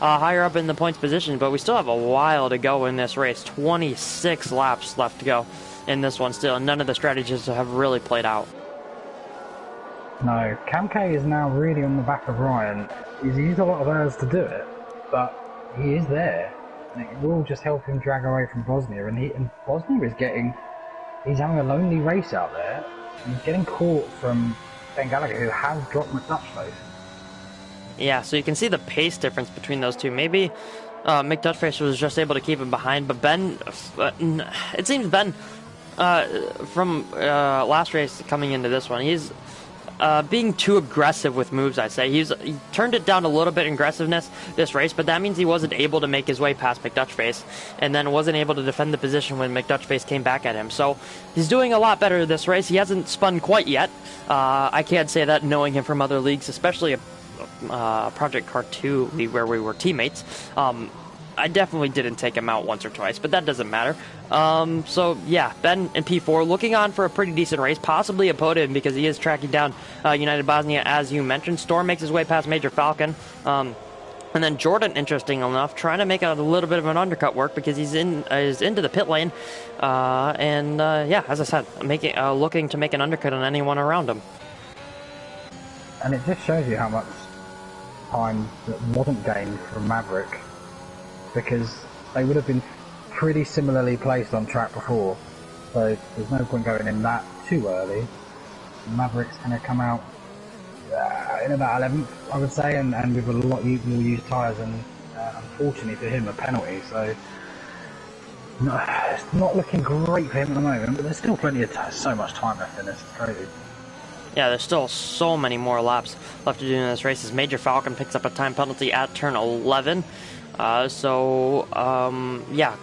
higher up in the points position, but we still have a while to go in this race. 26 laps left to go in this one still, and none of the strategies have really played out. No, Cam K is now really on the back of Ryan. He's used a lot of hours to do it, but he is there. And it will just help him drag away from Bosnia, and Bosnia is he's having a lonely race out there, and he's getting caught from Ben Gallagher, who has dropped McDutchface. Yeah, so you can see the pace difference between those two. Maybe McDutchface was just able to keep him behind, but Ben, it seems Ben, from last race coming into this one, he's being too aggressive with moves, I say. He turned it down a little bit in aggressiveness this race, but that means he wasn't able to make his way past McDutchface, and then wasn't able to defend the position when McDutchface came back at him. So he's doing a lot better this race. He hasn't spun quite yet. I can't say that knowing him from other leagues, especially Project Car 2 league where we were teammates. I definitely didn't take him out once or twice, but that doesn't matter. So yeah, Ben in P4 looking on for a pretty decent race, possibly a podium because he is tracking down United Bosnia, as you mentioned. Storm makes his way past Major Falcon. And then Jordan, interesting enough, trying to make a little bit of an undercut work because he's into the pit lane. Yeah, as I said, looking to make an undercut on anyone around him. And it just shows you how much time that wasn't gained from Maverick, because they would have been pretty similarly placed on track before, so there's no point going in that too early. Maverick's going to come out in about 11th, I would say, and with a lot more used tyres, and unfortunately for him, a penalty, so it's not looking great for him at the moment, but there's still plenty of so much time left in this. It's crazy. Yeah, there's still so many more laps left to do in this race as Major Falcon picks up a time penalty at turn 11. Yeah,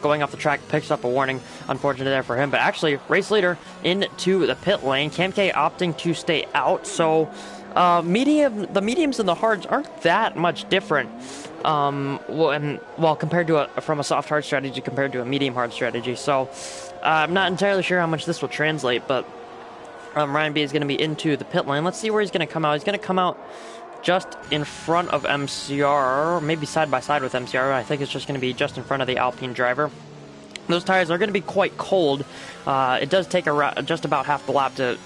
going off the track, picks up a warning. Unfortunate there for him. But actually, race leader into the pit lane. Cam K opting to stay out. So the mediums and the hards aren't that much different. Compared to from a soft hard strategy compared to a medium hard strategy. So I'm not entirely sure how much this will translate, but Ryan B is going to be into the pit lane. Let's see where he's going to come out. He's going to come out just in front of MCR, maybe side by side with MCR. I think it's just going to be just in front of the Alpine driver. Those tires are going to be quite cold. It does take just about half the lap to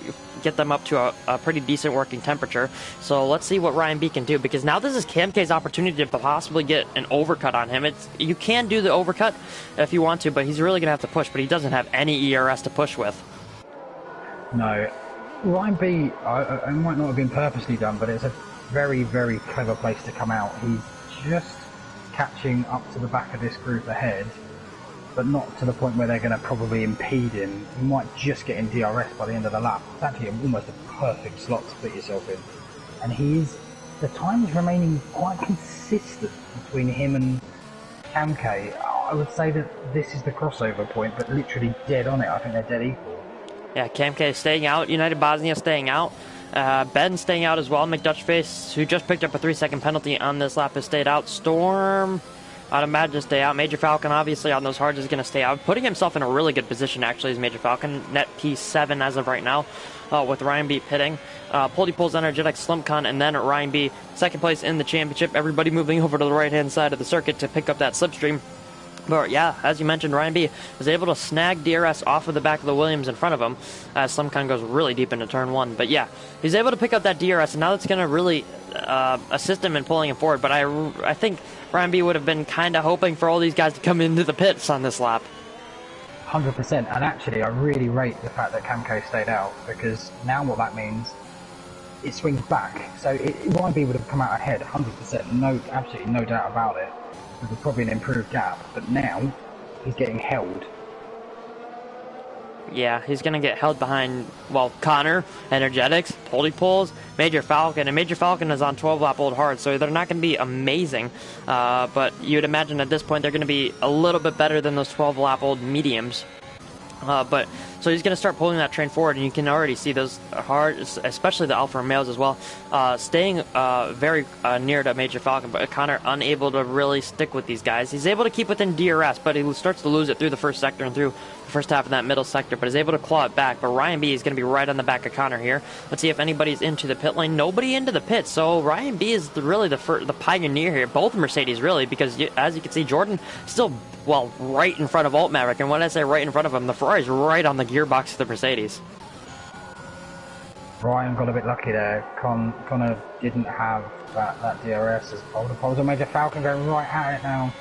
get them up to a pretty decent working temperature. So let's see what Ryan B can do, because now this is Cam K's opportunity to possibly get an overcut on him. You can do the overcut if you want to, but he's really going to have to push, but he doesn't have any ERS to push with. No. Ryan B, it might not have been purposely done, but it's a very, very clever place to come out. He's just catching up to the back of this group ahead, but not to the point where they're going to probably impede him. You might just get in DRS by the end of the lap. It's actually almost a perfect slot to put yourself in. And the time is remaining quite consistent between him and Cam K. I would say that this is the crossover point, but literally dead on it. I think they're dead equal. Yeah, Cam K staying out, United Bosnia staying out, Ben staying out as well. McDutchface, who just picked up a 3-second penalty on this lap, has stayed out. Storm, I'd imagine, stay out. Major Falcon, obviously, on those hards is going to stay out, putting himself in a really good position, actually, as Major Falcon. Net P7 as of right now, with Ryan B pitting. Poles, Energetic, Slimcon, and then Ryan B, second place in the championship. Everybody moving over to the right-hand side of the circuit to pick up that slipstream. But yeah, as you mentioned, Ryan B was able to snag DRS off of the back of the Williams in front of him as Slimcon goes really deep into turn 1. But yeah, he's able to pick up that DRS, and now that's going to really assist him in pulling him forward. But I think Ryan B would have been kind of hoping for all these guys to come into the pits on this lap. 100%, and actually I really rate the fact that Camco stayed out, because now what that means, it swings back. So Ryan B would have come out ahead 100%, absolutely no doubt about it. There's probably an improved gap, but now he's getting held. Yeah, he's going to get held behind, well, Connor, Energetics, Poldypulls, Major Falcon, and Major Falcon is on 12-lap old hard, so they're not going to be amazing, but you'd imagine at this point they're going to be a little bit better than those 12-lap old mediums. So he's going to start pulling that train forward, and you can already see those hard, especially the Alfa Romeos as well, staying very near to Major Falcon, but Connor unable to really stick with these guys. He's able to keep within DRS, but he starts to lose it through the first sector and through the first half of that middle sector, but is able to claw it back. But Ryan B is going to be right on the back of Connor here. Let's see if anybody's into the pit lane. Nobody into the pit, so Ryan B is really the pioneer here. Both Mercedes, really, because as you can see, Jordan still, well, right in front of Alt Maverick, and when I say right in front of him, the Ferrari's right on the gearbox of the Mercedes. Ryan got a bit lucky there. Connor didn't have that DRS as opposed to Major Falcon going right at it now.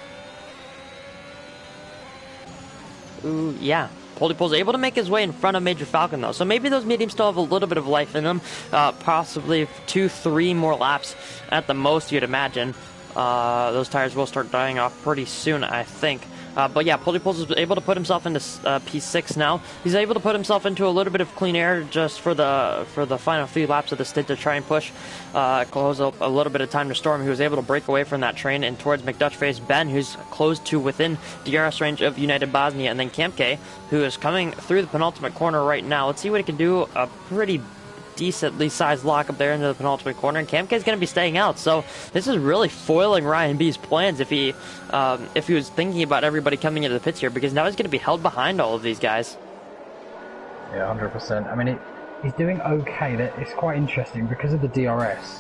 Ooh, yeah. Poldypul's able to make his way in front of Major Falcon, though, so maybe those mediums still have a little bit of life in them. Possibly 2-3 more laps at the most, you'd imagine. Those tires will start dying off pretty soon, I think. But yeah, Poldypulls is able to put himself into P6 now. He's able to put himself into a little bit of clean air just for the final few laps of the stint to try and push, close up a little bit of time to Storm. He was able to break away from that train and towards McDutchface Ben, who's close to within DRS range of United Bosnia, and then Kemke, who is coming through the penultimate corner right now. Let's see what he can do. A pretty decently sized lock up there into the penultimate corner, and Kamke is going to be staying out. So this is really foiling Ryan B's plans if he was thinking about everybody coming into the pits here, because now he's going to be held behind all of these guys. Yeah, 100%. I mean, he's doing okay. It's quite interesting because of the DRS.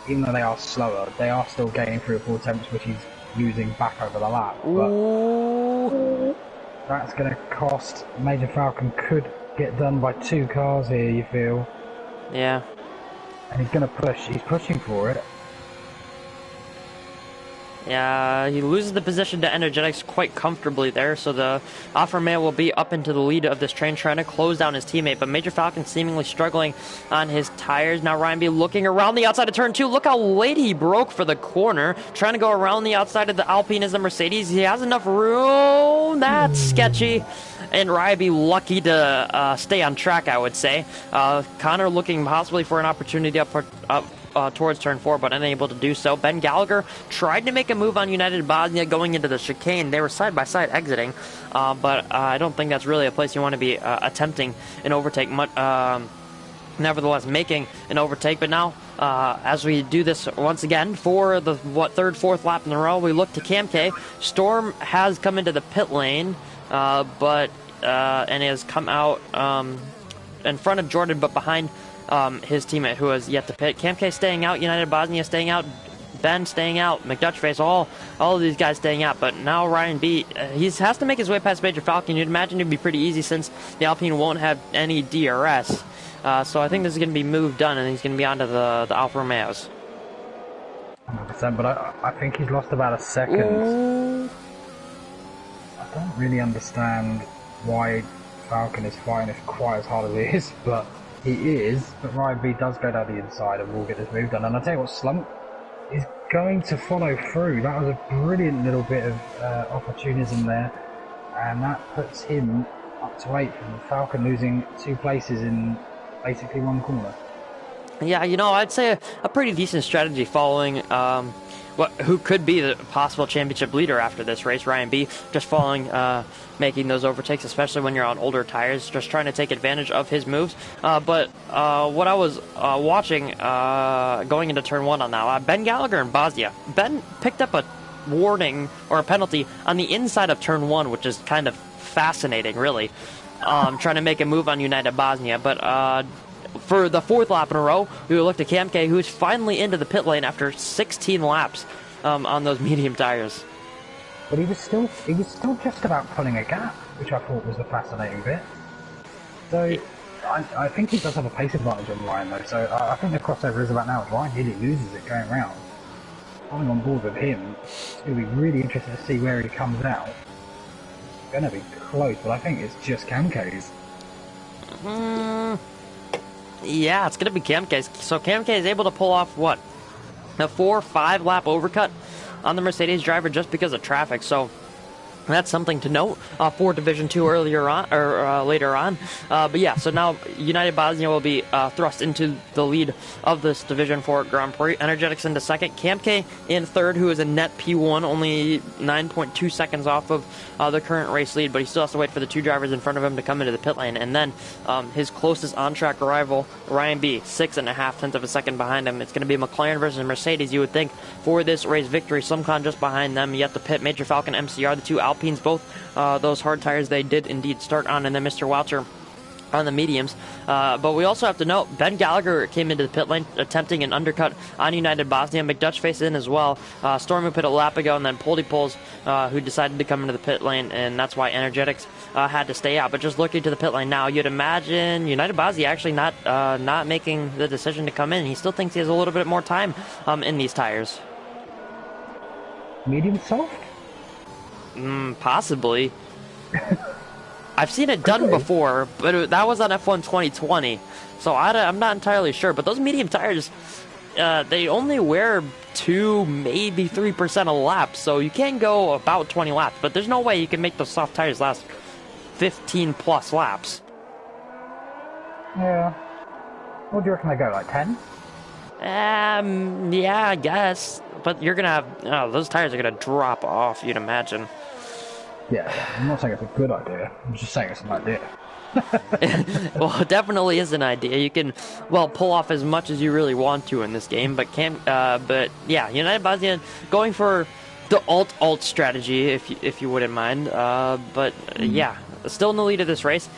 Even though they are slower, they are still gaining 3 or 4 attempts, which he's losing back over the lap. But that's going to cost. Major Falcon could get done by 2 cars here, you feel. Yeah. And he's going to push. He's pushing for it. Yeah, he loses the position to Energetics quite comfortably there, so the Alfa Romeo will be up into the lead of this train, trying to close down his teammate, but Major Falcon seemingly struggling on his tires. Now Ryan B looking around the outside of turn 2. Look how late he broke for the corner, trying to go around the outside of the Alpine as the Mercedes. He has enough room. That's sketchy. And Ryan B lucky to stay on track, I would say. Connor looking possibly for an opportunity up towards turn 4, but unable to do so. Ben Gallagher tried to make a move on United Bosnia going into the chicane. They were side by side exiting, but I don't think that's really a place you want to be attempting an overtake. Nevertheless, making an overtake. But now, as we do this once again for the third, fourth lap in a row, we look to Kamke. Storm has come into the pit lane, and has come out in front of Jordan, but behind his teammate who has yet to pit. Kamke staying out, United Bosnia staying out, Ben staying out, McDutchface, all of these guys staying out. But now Ryan B, he has to make his way past Major Falcon. You'd imagine it'd be pretty easy since the Alpine won't have any DRS. So I think this is going to be moved done, and he's going to be onto the Alfa Romeos. 100%, but I think he's lost about a second. Ooh. I don't really understand why Falcon is fighting quite as hard as he is, but he is. But Ryan B does go down the inside and will get this move done. And I'll tell you what, Slump is going to follow through. That was a brilliant little bit of opportunism there, and that puts him up to 8th, and Falcon losing 2 places in basically 1 corner. Yeah, I'd say a pretty decent strategy following who could be the possible championship leader after this race, Ryan B. Just following, making those overtakes, especially when you're on older tires, just trying to take advantage of his moves. But what I was watching going into turn 1 on that, Ben Gallagher and Bosnia. Ben picked up a warning or a penalty on the inside of turn 1, which is kind of fascinating, really. Trying to make a move on United Bosnia, but for the 4th lap in a row, we will look to Kamke, who's finally into the pit lane after 16 laps on those medium tires. but he was still just about pulling a gap, which I thought was the fascinating bit. So I think he does have a pace advantage on Ryan though. So I think the crossover is about now. Ryan nearly loses it going round. I'm on board with him. It's going to be really interesting to see where he comes out. It's going to be close, but I think it's just Camke's. Yeah, it's going to be Camke's. So Camke is able to pull off what? A 4-5 lap overcut on the Mercedes driver just because of traffic. So that's something to note for Division 2 earlier on, or later on. But yeah, so now United Bosnia will be thrust into the lead of this Division 4 Grand Prix. Energetics into second. Camke in third, who is a net P1, only 9.2 seconds off of the current race lead, but he still has to wait for the two drivers in front of him to come into the pit lane. And then his closest on-track rival, Ryan B, 6.5 tenths of a second behind him. It's going to be McLaren versus Mercedes, you would think, for this race victory. Slimcon just behind them. Yet the pit, Major Falcon, MCR, the two Alpines, both those hard tires they did indeed start on, and then Mr. Walter on the mediums. But we also have to note, Ben Gallagher came into the pit lane attempting an undercut on United Bosnia. McDutch faced in as well. Storm, who pit a lap ago, and then Poldy Poles, who decided to come into the pit lane, and that's why Energetics had to stay out. But just looking to the pit lane now, you'd imagine United Bosnia actually not making the decision to come in. He still thinks he has a little bit more time in these tires. Medium soft? Possibly. I've seen it done before, but that was on F1 2020, so I'm not entirely sure. But those medium tires, they only wear 2, maybe 3% a lap, so you can go about 20 laps, but there's no way you can make those soft tires last 15 plus laps. Yeah. What do you reckon they go, like 10? Yeah, I guess. But you're going to have, those tires are going to drop off, you'd imagine. Yeah, I'm not saying it's a good idea. I'm just saying it's an idea. Well, it definitely is an idea. You can, well, pull off as much as you really want to in this game, but yeah, United Bosnia going for the alt strategy, if you wouldn't mind. But yeah, still in the lead of this race.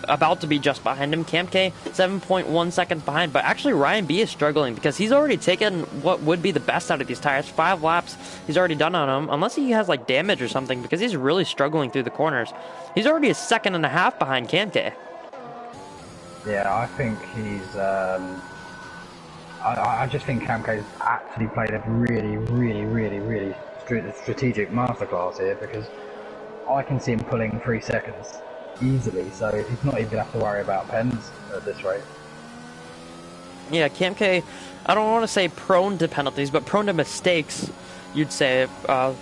About to be just behind him. Camke 7.1 seconds behind, but actually Ryan B is struggling because he's already taken what would be the best out of these tires. 5 laps he's already done on them, unless he has like damage or something, because he's really struggling through the corners. He's already a second and a half behind Camke. Yeah, I think he's I just think Camke's actually played a really strategic masterclass here, because I can see him pulling 3 seconds easily, so he's not even have to worry about pens at this rate. Yeah, Camke, I don't want to say prone to penalties, but prone to mistakes, you'd say,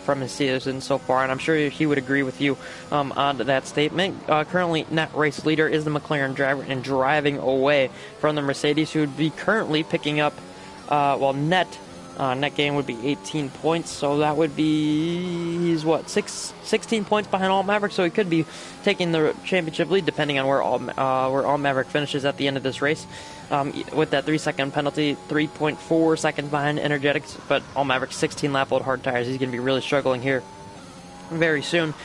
from his season so far, and I'm sure he would agree with you on that statement. Currently, net race leader is the McLaren driver, and driving away from the Mercedes, who would be currently picking up, net gain would be 18 points, so that would be, he's what, 16 points behind All Maverick, so he could be taking the championship lead depending on where All Maverick finishes at the end of this race. With that 3-second penalty, 3.4 seconds behind Energetics, but All Maverick 16 lap old hard tires. He's going to be really struggling here very soon.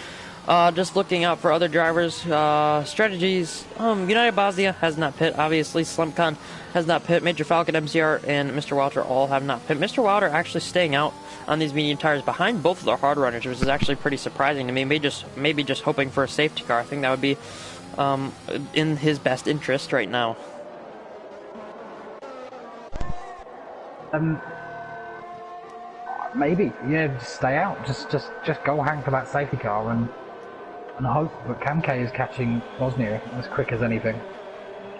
Just looking out for other drivers, strategies. United Bosnia has not pit, obviously. Slimcon has not pit. Major Falcon, MCR, and Mr. Walter all have not pit. Mr. Walter actually staying out on these medium tires behind both of the hard runners, which is actually pretty surprising to me. Maybe just hoping for a safety car. I think that would be in his best interest right now. Maybe, yeah, just stay out. Just go hang for that safety car and hope that Camke is catching Bosnia as quick as anything.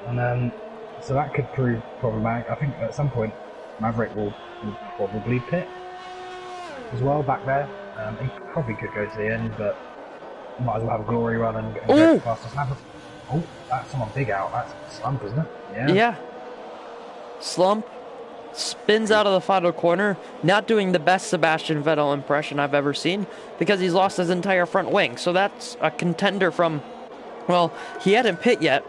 And so that could prove problematic. I think at some point Maverick will probably pit as well back there. He probably could go to the end, but might as well have a glory run and go past the snappers. Oh, that's someone big out. That's Slump, isn't it? Yeah. Slump spins out of the final corner, not doing the best Sebastian Vettel impression I've ever seen, because he's lost his entire front wing. So that's a contender from, well, he hadn't pit yet,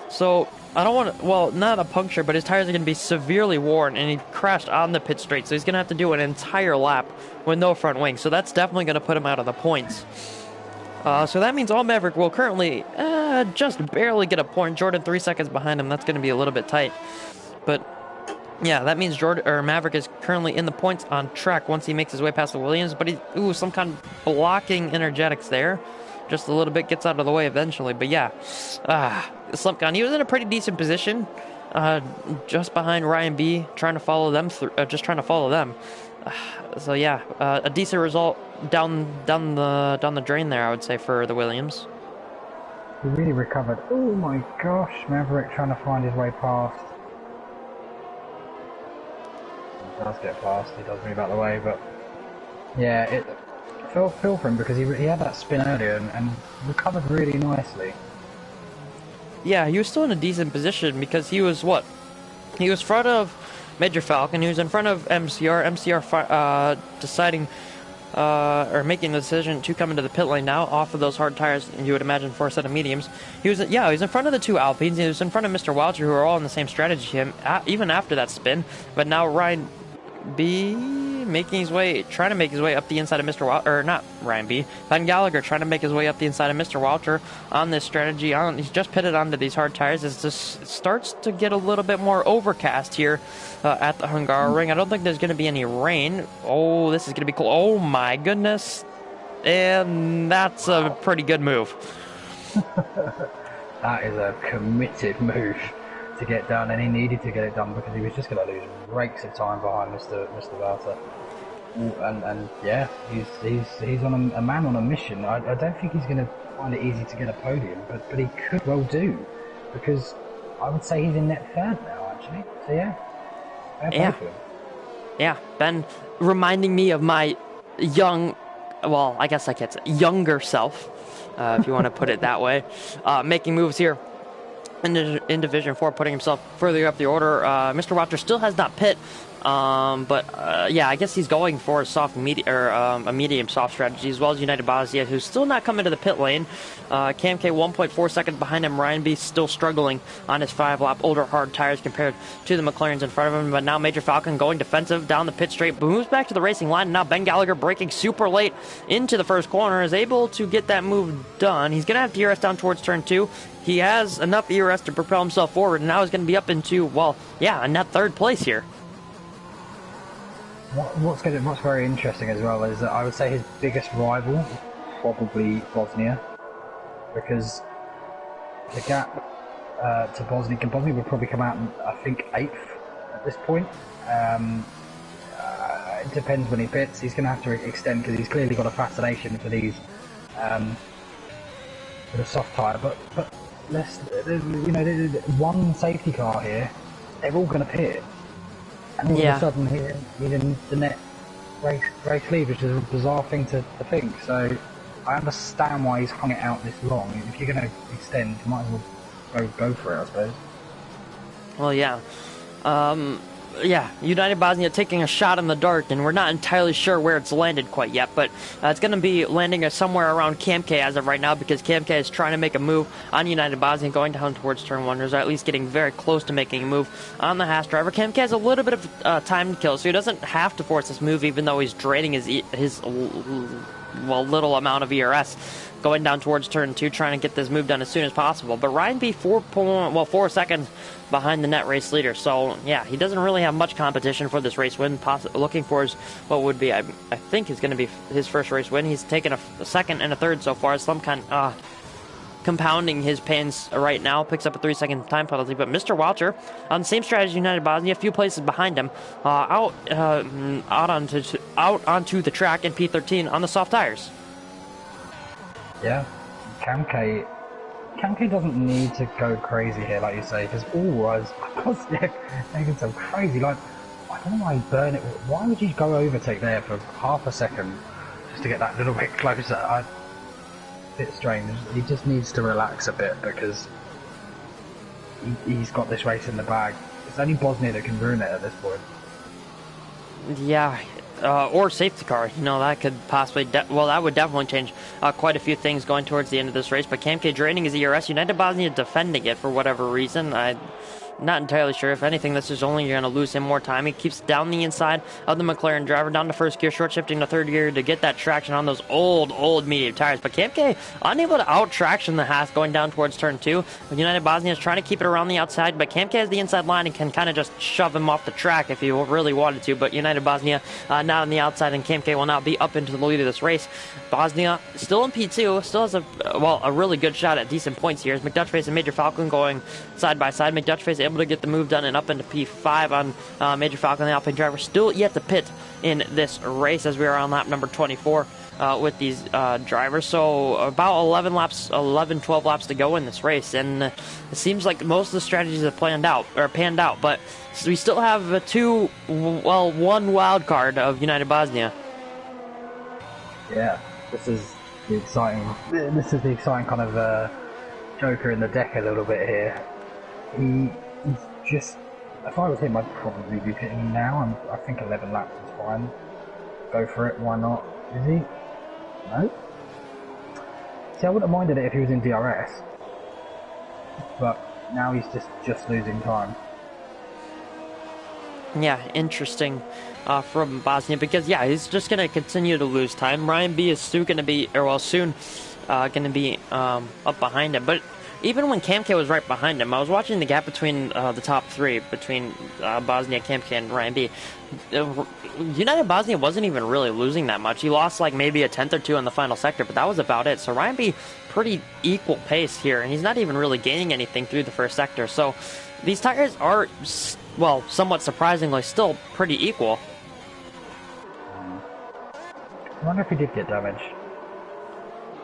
so I don't want to, well, not a puncture, but his tires are going to be severely worn, and he crashed on the pit straight, so he's going to have to do an entire lap with no front wing, so that's definitely going to put him out of the points. So that means All Maverick will currently just barely get a point. Jordan 3 seconds behind him. That's going to be a little bit tight, but Yeah, that means Jordan or Maverick is currently in the points on track once he makes his way past the Williams. But some kind of blocking energetics there. Just a little bit gets out of the way eventually. But yeah, Slumpcon, he was in a pretty decent position, just behind Ryan B, trying to follow them just trying to follow them. So yeah, a decent result down the drain there, I would say, for the Williams. He really recovered. Oh my gosh, Maverick trying to find his way past. He does get past, he does move out of the way, but yeah, it felt for him because he had that spin earlier and recovered really nicely. Yeah, he was still in a decent position because he was what? He was front of Major Falcon, he was in front of MCR. MCR deciding or making the decision to come into the pit lane now off of those hard tires, you would imagine, for a set of mediums. He was in front of the two Alpines. He was in front of Mr. Wilder, who are all in the same strategy even after that spin. But now Ryan B trying to make his way up the inside of Mr. Walter, or not Ryan B. Ben Gallagher trying to make his way up the inside of Mr. Walter on this strategy. He's just pitted onto these hard tires. It starts to get a little bit more overcast here at the Hungaroring. I don't think there's going to be any rain. Oh, this is going to be cool. Oh my goodness. And that's a pretty good move. That is a committed move to get done, and he needed to get it done because he was just going to lose rakes of time behind Mr. Walter. And yeah, he's on a man on a mission. I don't think he's going to find it easy to get a podium, but he could well do, because I would say he's in net third now, actually. So yeah, yeah. Ben reminding me of my I guess I can't say younger self, if you want to put it that way, making moves here in Division 4, putting himself further up the order. Mr. Walter still has not pit, but yeah, I guess he's going for a medium soft strategy, as well as United Bosnia, who's still not coming to the pit lane. Cam K 1.4 seconds behind him. Ryan B still struggling on his 5-lap older hard tires compared to the McLarens in front of him. But now Major Falcon going defensive down the pit straight, moves back to the racing line. And now Ben Gallagher braking super late into the first corner is able to get that move done. He's going to have to ERS down towards turn 2. He has enough ERS to propel himself forward, and now he's going to be up into, a net third place here. What's very interesting as well is that I would say his biggest rival is probably Bosnia, because the gap to Bosnia would probably come out, I think, 8th at this point. It depends when he pits. He's going to have to extend because he's clearly got a fascination for these for the soft tyre. But there's one safety car here. They're all going to pit. And all of a sudden, he's in the net race lead, which is a bizarre thing to think. So I understand why he's hung it out this long. If you're going to extend, you might as well go for it, I suppose. Well, yeah. United Bosnia taking a shot in the dark, and we're not entirely sure where it's landed quite yet, but it's going to be landing somewhere around Cam K as of right now, because Cam K is trying to make a move on United Bosnia, going down towards turn 1, or at least getting very close to making a move on the Haas driver. Cam K has a little bit of time to kill, so he doesn't have to force this move, even though he's draining his little amount of ERS, going down towards turn 2, trying to get this move done as soon as possible. But Ryan B 4 seconds behind the net race leader, so yeah, he doesn't really have much competition for this race win. Looking for what would be, I think, is going to be his first race win. He's taken a second and a third so far. Some kind compounding his pains right now, picks up a 3-second time penalty. But Mr. Walter, on the same strategy United Bosnia, a few places behind him, out onto the track in P13 on the soft tires. Yeah, Cam K doesn't need to go crazy here, like you say, because making so crazy. Like, I don't know why he burned it. Why would you go overtake there for half a second just to get that little bit closer? A bit strange. He just needs to relax a bit, because he's got this race in the bag. It's only Bosnia that can ruin it at this point. Yeah. Or safety car, that could possibly, that would definitely change quite a few things going towards the end of this race. But Cam K draining his ERS, United Bosnia defending it for whatever reason. Not entirely sure. If anything, this is only going to lose him more time. He keeps down the inside of the McLaren driver, down to first gear, short shifting to third gear to get that traction on those old medium tires. But KMK unable to out traction the Haas going down towards turn 2. United Bosnia is trying to keep it around the outside, but KMK has the inside line and can kind of just shove him off the track if he really wanted to. But United Bosnia not on the outside, and KMK will now be up into the lead of this race. Bosnia still in P2, still has a really good shot at decent points here. As McDutchface and Major Falcon going side by side. McDutchface able to get the move done and up into P5 on Major Falcon, the Alpine driver, still yet to pit in this race as we are on lap number 24 with these drivers. So about 12 laps to go in this race, and it seems like most of the strategies have panned out, but we still have one wild card of United Bosnia. Yeah, this is the exciting kind of joker in the deck a little bit here. He's just, if I was him, I'd probably be pitting him now. I think 11 laps is fine. Go for it, why not? Is he? No? See, I wouldn't have minded it if he was in DRS. But now he's just losing time. Yeah, interesting from Bosnia, because he's just going to continue to lose time. Ryan B is soon going to be up behind him, but even when KMK was right behind him, I was watching the gap between the top three, between Bosnia, KMK, and Ryan B. United Bosnia wasn't even really losing that much. He lost like maybe a tenth or two in the final sector, but that was about it. So Ryan B, pretty equal pace here, and he's not even really gaining anything through the first sector. So these tires are, well, somewhat surprisingly, still pretty equal. I wonder if he did get damage.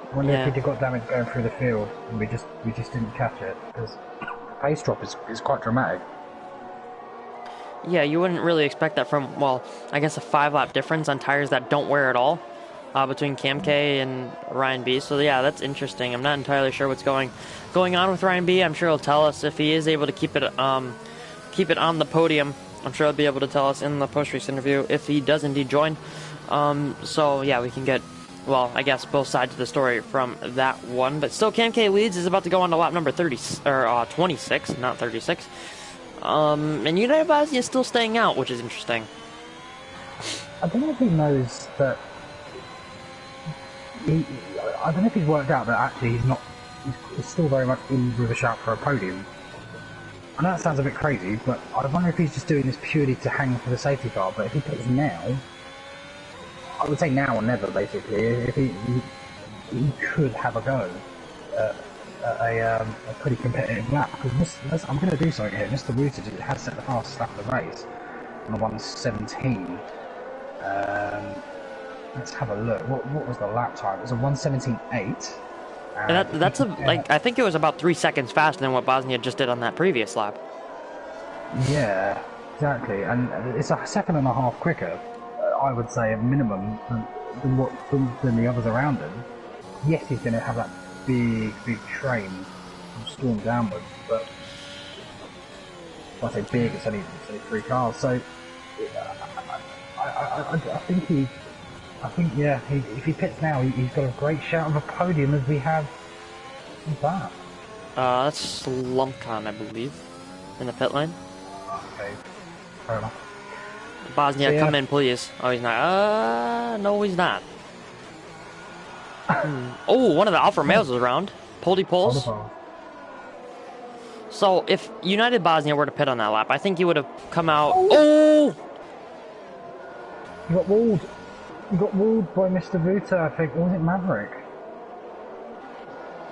I wonder if he got damage going through the field, and we just didn't catch it, because the pace drop is quite dramatic. Yeah, you wouldn't really expect that from, well, I guess a 5-lap difference on tires that don't wear at all between KMK and Ryan B. So yeah, that's interesting. I'm not entirely sure what's going on with Ryan B. I'm sure he'll tell us if he is able to keep it on the podium. I'm sure he'll be able to tell us in the post-race interview if he does indeed join. So yeah, we can get, well, I guess both sides of the story from that one. But still, KMK leads, is about to go on to lap number 26, not 36. And United Bosnia is still staying out, which is interesting. I don't know if he knows that. I don't know if he's worked out that actually he's still very much in with a shout for a podium. I know that sounds a bit crazy, but I wonder if he's just doing this purely to hang for the safety car. But if he puts now, I would say now or never, basically. If he could have a go at a pretty competitive lap, because I'm going to do something here. Mr. Wootage has set the fastest lap of the race on the 1:17. Let's have a look. What was the lap time? It was a 1:17.8. That's I think it was about 3 seconds faster than what Bosnia just did on that previous lap. Yeah, exactly, and it's a second and a half quicker, I would say, at minimum, than the others around him. Yes, he's going to have that big train from storm downwards, but when I say big, it's only 3 cars. So I think if he pits now, he's got a great shout of a podium as we have. Who's that? That's Lumpcon, I believe, in the pit lane. Okay, fair enough. Bosnia, so, yeah. Come in, please. Oh, he's not. No, he's not. Oh, one of the Alfa Romeos is around. Poldy pulls. So, if United Bosnia were to pit on that lap, I think he would have come out. Oh! You got walled. You got walled by Mr. Vuta, I think. Or was it Maverick?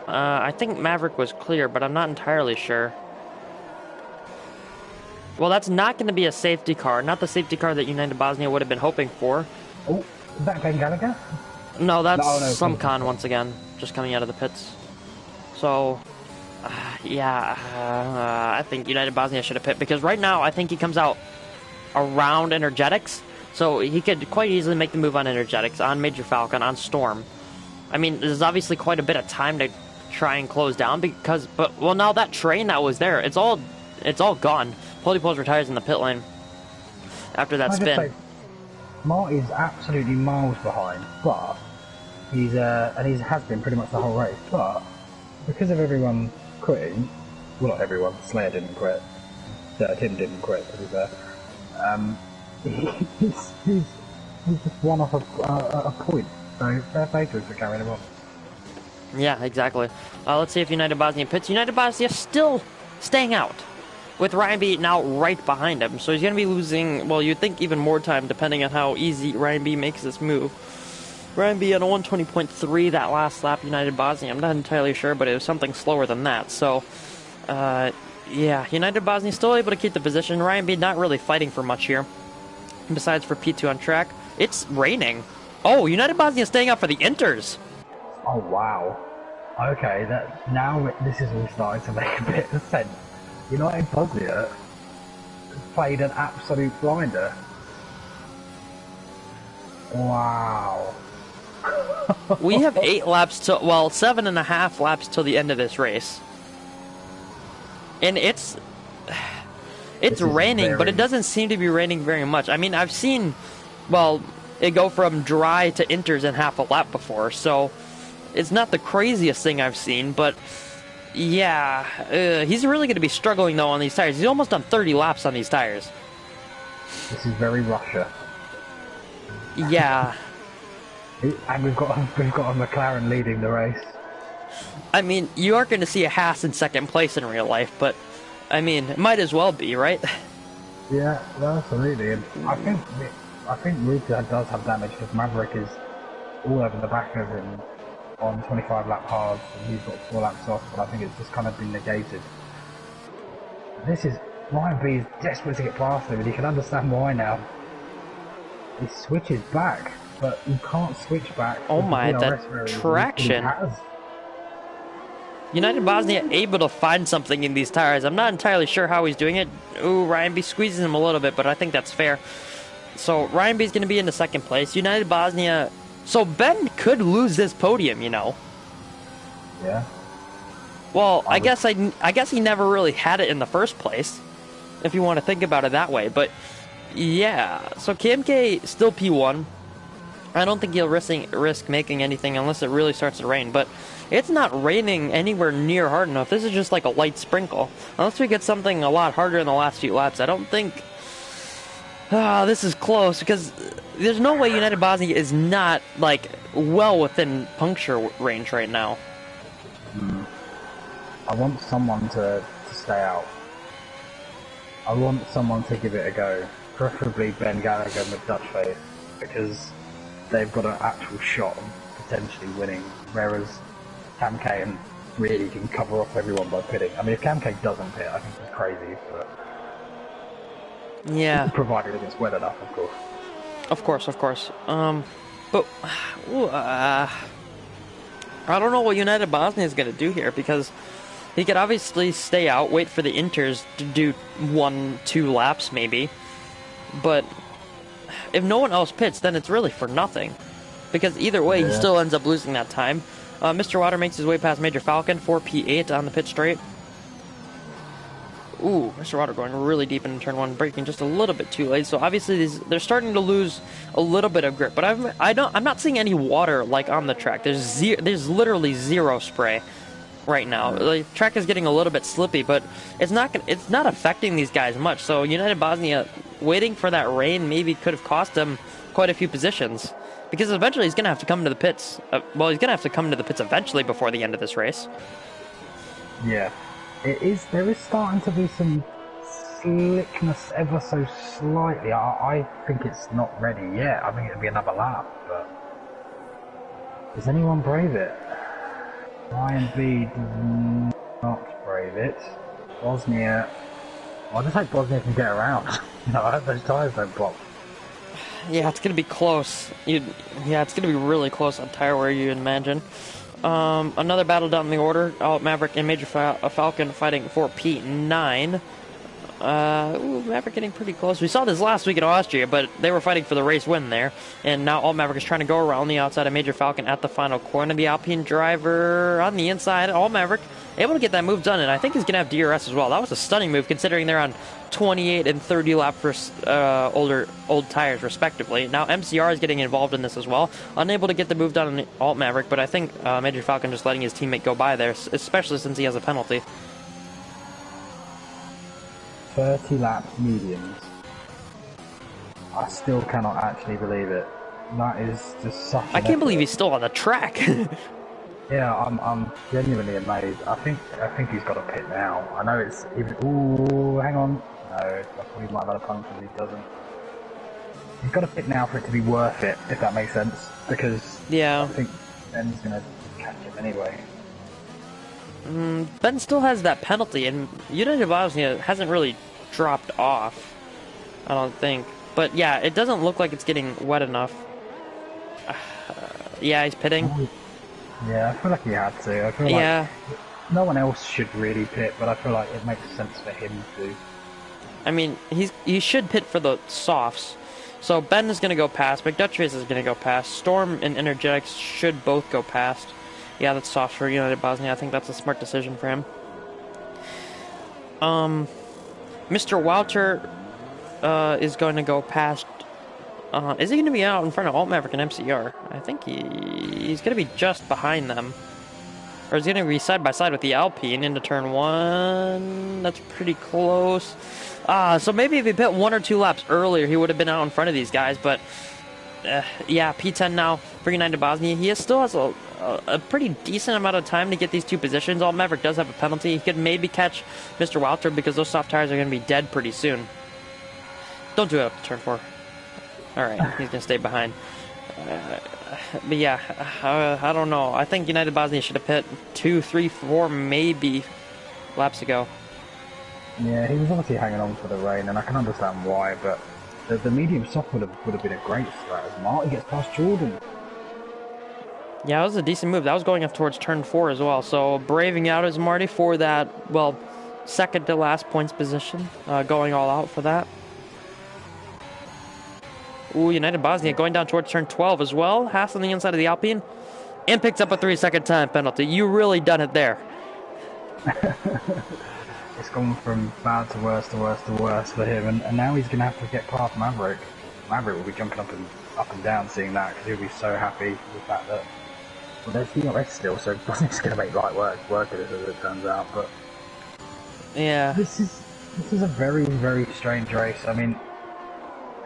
I think Maverick was clear, but I'm not entirely sure. Well, that's not going to be a safety car. Not the safety car that United Bosnia would have been hoping for. Oh, is that Ben Gallagher? No, that's Sumcon once again, just coming out of the pits. So, I think United Bosnia should have pit, because right now I think he comes out around energetics. So he could quite easily make the move on energetics, on Major Falcon, on Storm. I mean, there's obviously quite a bit of time to try and close down well, now that train that was there, it's all gone. Poldy Pulls retires in the pit lane after that spin. Marty's absolutely miles behind, but he has been pretty much the whole race. But because of everyone quitting, well, not everyone, Slayer didn't quit. Tim didn't quit, to be fair. He's, he's, he's just one off a point, so fair play to us for carrying him on. Yeah, exactly. Let's see if United Bosnia pits. United Bosnia still staying out, with Ryan B now right behind him. So he's going to be losing, well, you'd think even more time depending on how easy Ryan B makes this move. Ryan B on a 120.3 that last lap, United Bosnia. I'm not entirely sure, but it was something slower than that. So, yeah, United Bosnia still able to keep the position. Ryan B not really fighting for much here, besides for P2 on track. It's raining. Oh, United Bosnia staying up for the Inters. Oh, wow. Okay, this is all starting to make a bit of sense. United Bosnia played an absolute blinder. Wow. We have 8 laps to, well, 7.5 laps till the end of this race. And it's raining, but it doesn't seem to be raining very much. I mean, I've seen, well, it go from dry to Inters in half a lap before, so it's not the craziest thing I've seen, but yeah, he's really going to be struggling though on these tires. He's almost done 30 laps on these tires. This is very Russia. Yeah. And we've got a McLaren leading the race. I mean, you are going to see a Haas in second place in real life, but I mean, it might as well be, right? Yeah, absolutely. And I think Ruta does have damage because Maverick is all over the back of him on 25 lap hard, and he's got 4 laps off, but I think it's just kind of been negated. Ryan B is desperate to get past him, and you can understand why now. He switches back, but you can't switch back. Oh my, that traction. United Bosnia able to find something in these tires. I'm not entirely sure how he's doing it. Ooh, Ryan B squeezes him a little bit, but I think that's fair. So Ryan B is going to be in the second place. United Bosnia. So Ben could lose this podium, you know. Yeah. Well, I guess he never really had it in the first place, if you want to think about it that way. But yeah, so KMK still P1. I don't think he'll risk making anything unless it really starts to rain. But it's not raining anywhere near hard enough. This is just like a light sprinkle. Unless we get something a lot harder in the last few laps, I don't think. This is close because there's no way United Bosnia is not like well within puncture range right now. I want someone to stay out. I want someone to give it a go. Preferably Ben Gallagher with Dutch face, because they've got an actual shot on potentially winning, whereas Cam K really can cover off everyone by pitting. I mean, if Cam K doesn't pit, I think it's crazy, but yeah, provided it's wet enough, of course. Of course. But I don't know what United Bosnia is going to do here, because he could obviously stay out, wait for the Inters to do 1-2 laps maybe, but if no one else pits, then it's really for nothing, because either way he still ends up losing that time. Mr. Water makes his way past Major Falcon, 4P8 on the pit straight. Ooh, Mr. Water going really deep into turn 1, braking just a little bit too late. So obviously they're starting to lose a little bit of grip. But I'm not seeing any water like on the track. There's literally zero spray right now. The track is getting a little bit slippy, but it's not affecting these guys much. So United Bosnia waiting for that rain maybe could have cost them quite a few positions, because eventually he's going to have to come to the pits. Well, he's going to have to come to the pits eventually before the end of this race. Yeah. There is starting to be some slickness ever so slightly. I think it's not ready yet. I think it'll be another lap, but does anyone brave it? Ryan B does not brave it. Bosnia, I just hope Bosnia can get around. I hope those tyres don't pop. Yeah, it's going to be close. Yeah, it's going to be really close on tire wear, you imagine. Another battle down the order. Maverick and Major Falcon fighting for P9. Maverick getting pretty close. We saw this last week in Austria, but they were fighting for the race win there. And now Maverick is trying to go around the outside of Major Falcon at the final corner. The Alpine driver on the inside. Maverick able to get that move done, and I think he's going to have DRS as well. That was a stunning move considering they're on 28 and 30 lap for old tires respectively. Now MCR is getting involved in this as well. Unable to get the move done on Alt Maverick, but I think Major Falcon just letting his teammate go by there, especially since he has a penalty. 30 lap mediums. I still cannot actually believe it. That is just such an I can't believe effort. he's still on the track. Yeah, I'm genuinely amazed. I think he's got a pit now. I know it's even. Ooh, hang on. No, I thought he might have had a puncture. He doesn't. He's got a pit now for it to be worth it, if that makes sense. Because I Yeah. think Ben's gonna catch him anyway. Ben still has that penalty, and United Bosnia hasn't really dropped off, I don't think. But yeah, it doesn't look like it's getting wet enough. Yeah, he's pitting. Yeah, I feel like he had to. I feel like Yeah, no one else should really pit, but I feel like it makes sense for him to. I mean, he should pit for the softs. So Ben is going to go past. McDutchface is going to go past. Storm and Energetics should both go past. Yeah, that's soft for United Bosnia. I think that's a smart decision for him. Mr. Walter is going to go past. Is he going to be out in front of Alt Maverick and MCR? I think he's going to be just behind them. Or is he going to be side by side with the Alpine into turn 1? That's pretty close. So maybe if he pit 1 or 2 laps earlier, he would have been out in front of these guys. But yeah, P10 now for United Bosnia. He still has a pretty decent amount of time to get these 2 positions. Alt Maverick does have a penalty. He could maybe catch Mr. Walter because those soft tires are going to be dead pretty soon. Don't do it up to turn 4. Alright, he's going to stay behind. But yeah, I don't know. I think United Bosnia should have pit 2, 3, 4, maybe laps ago. Yeah, he was obviously hanging on for the rain, and I can understand why, but the medium soft would have been a great strat as Marty gets past Jordan. Yeah, that was a decent move. That was going up towards turn 4 as well. So braving out is Marty for that, well, second to last points position. Going all out for that. Ooh, United Bosnia going down towards turn 12 as well. Haas on the inside of the Alpine. And picks up a 3-second time penalty. You really done it there. It's gone from bad to worse to worse to worse for him, and now he's going to have to get past Maverick. Maverick will be jumping up and down seeing that, because he'll be so happy with the fact that, well, there's DRS still, so Bosnia's going to make light work of it as it turns out, but Yeah. this is a very, very strange race. I mean,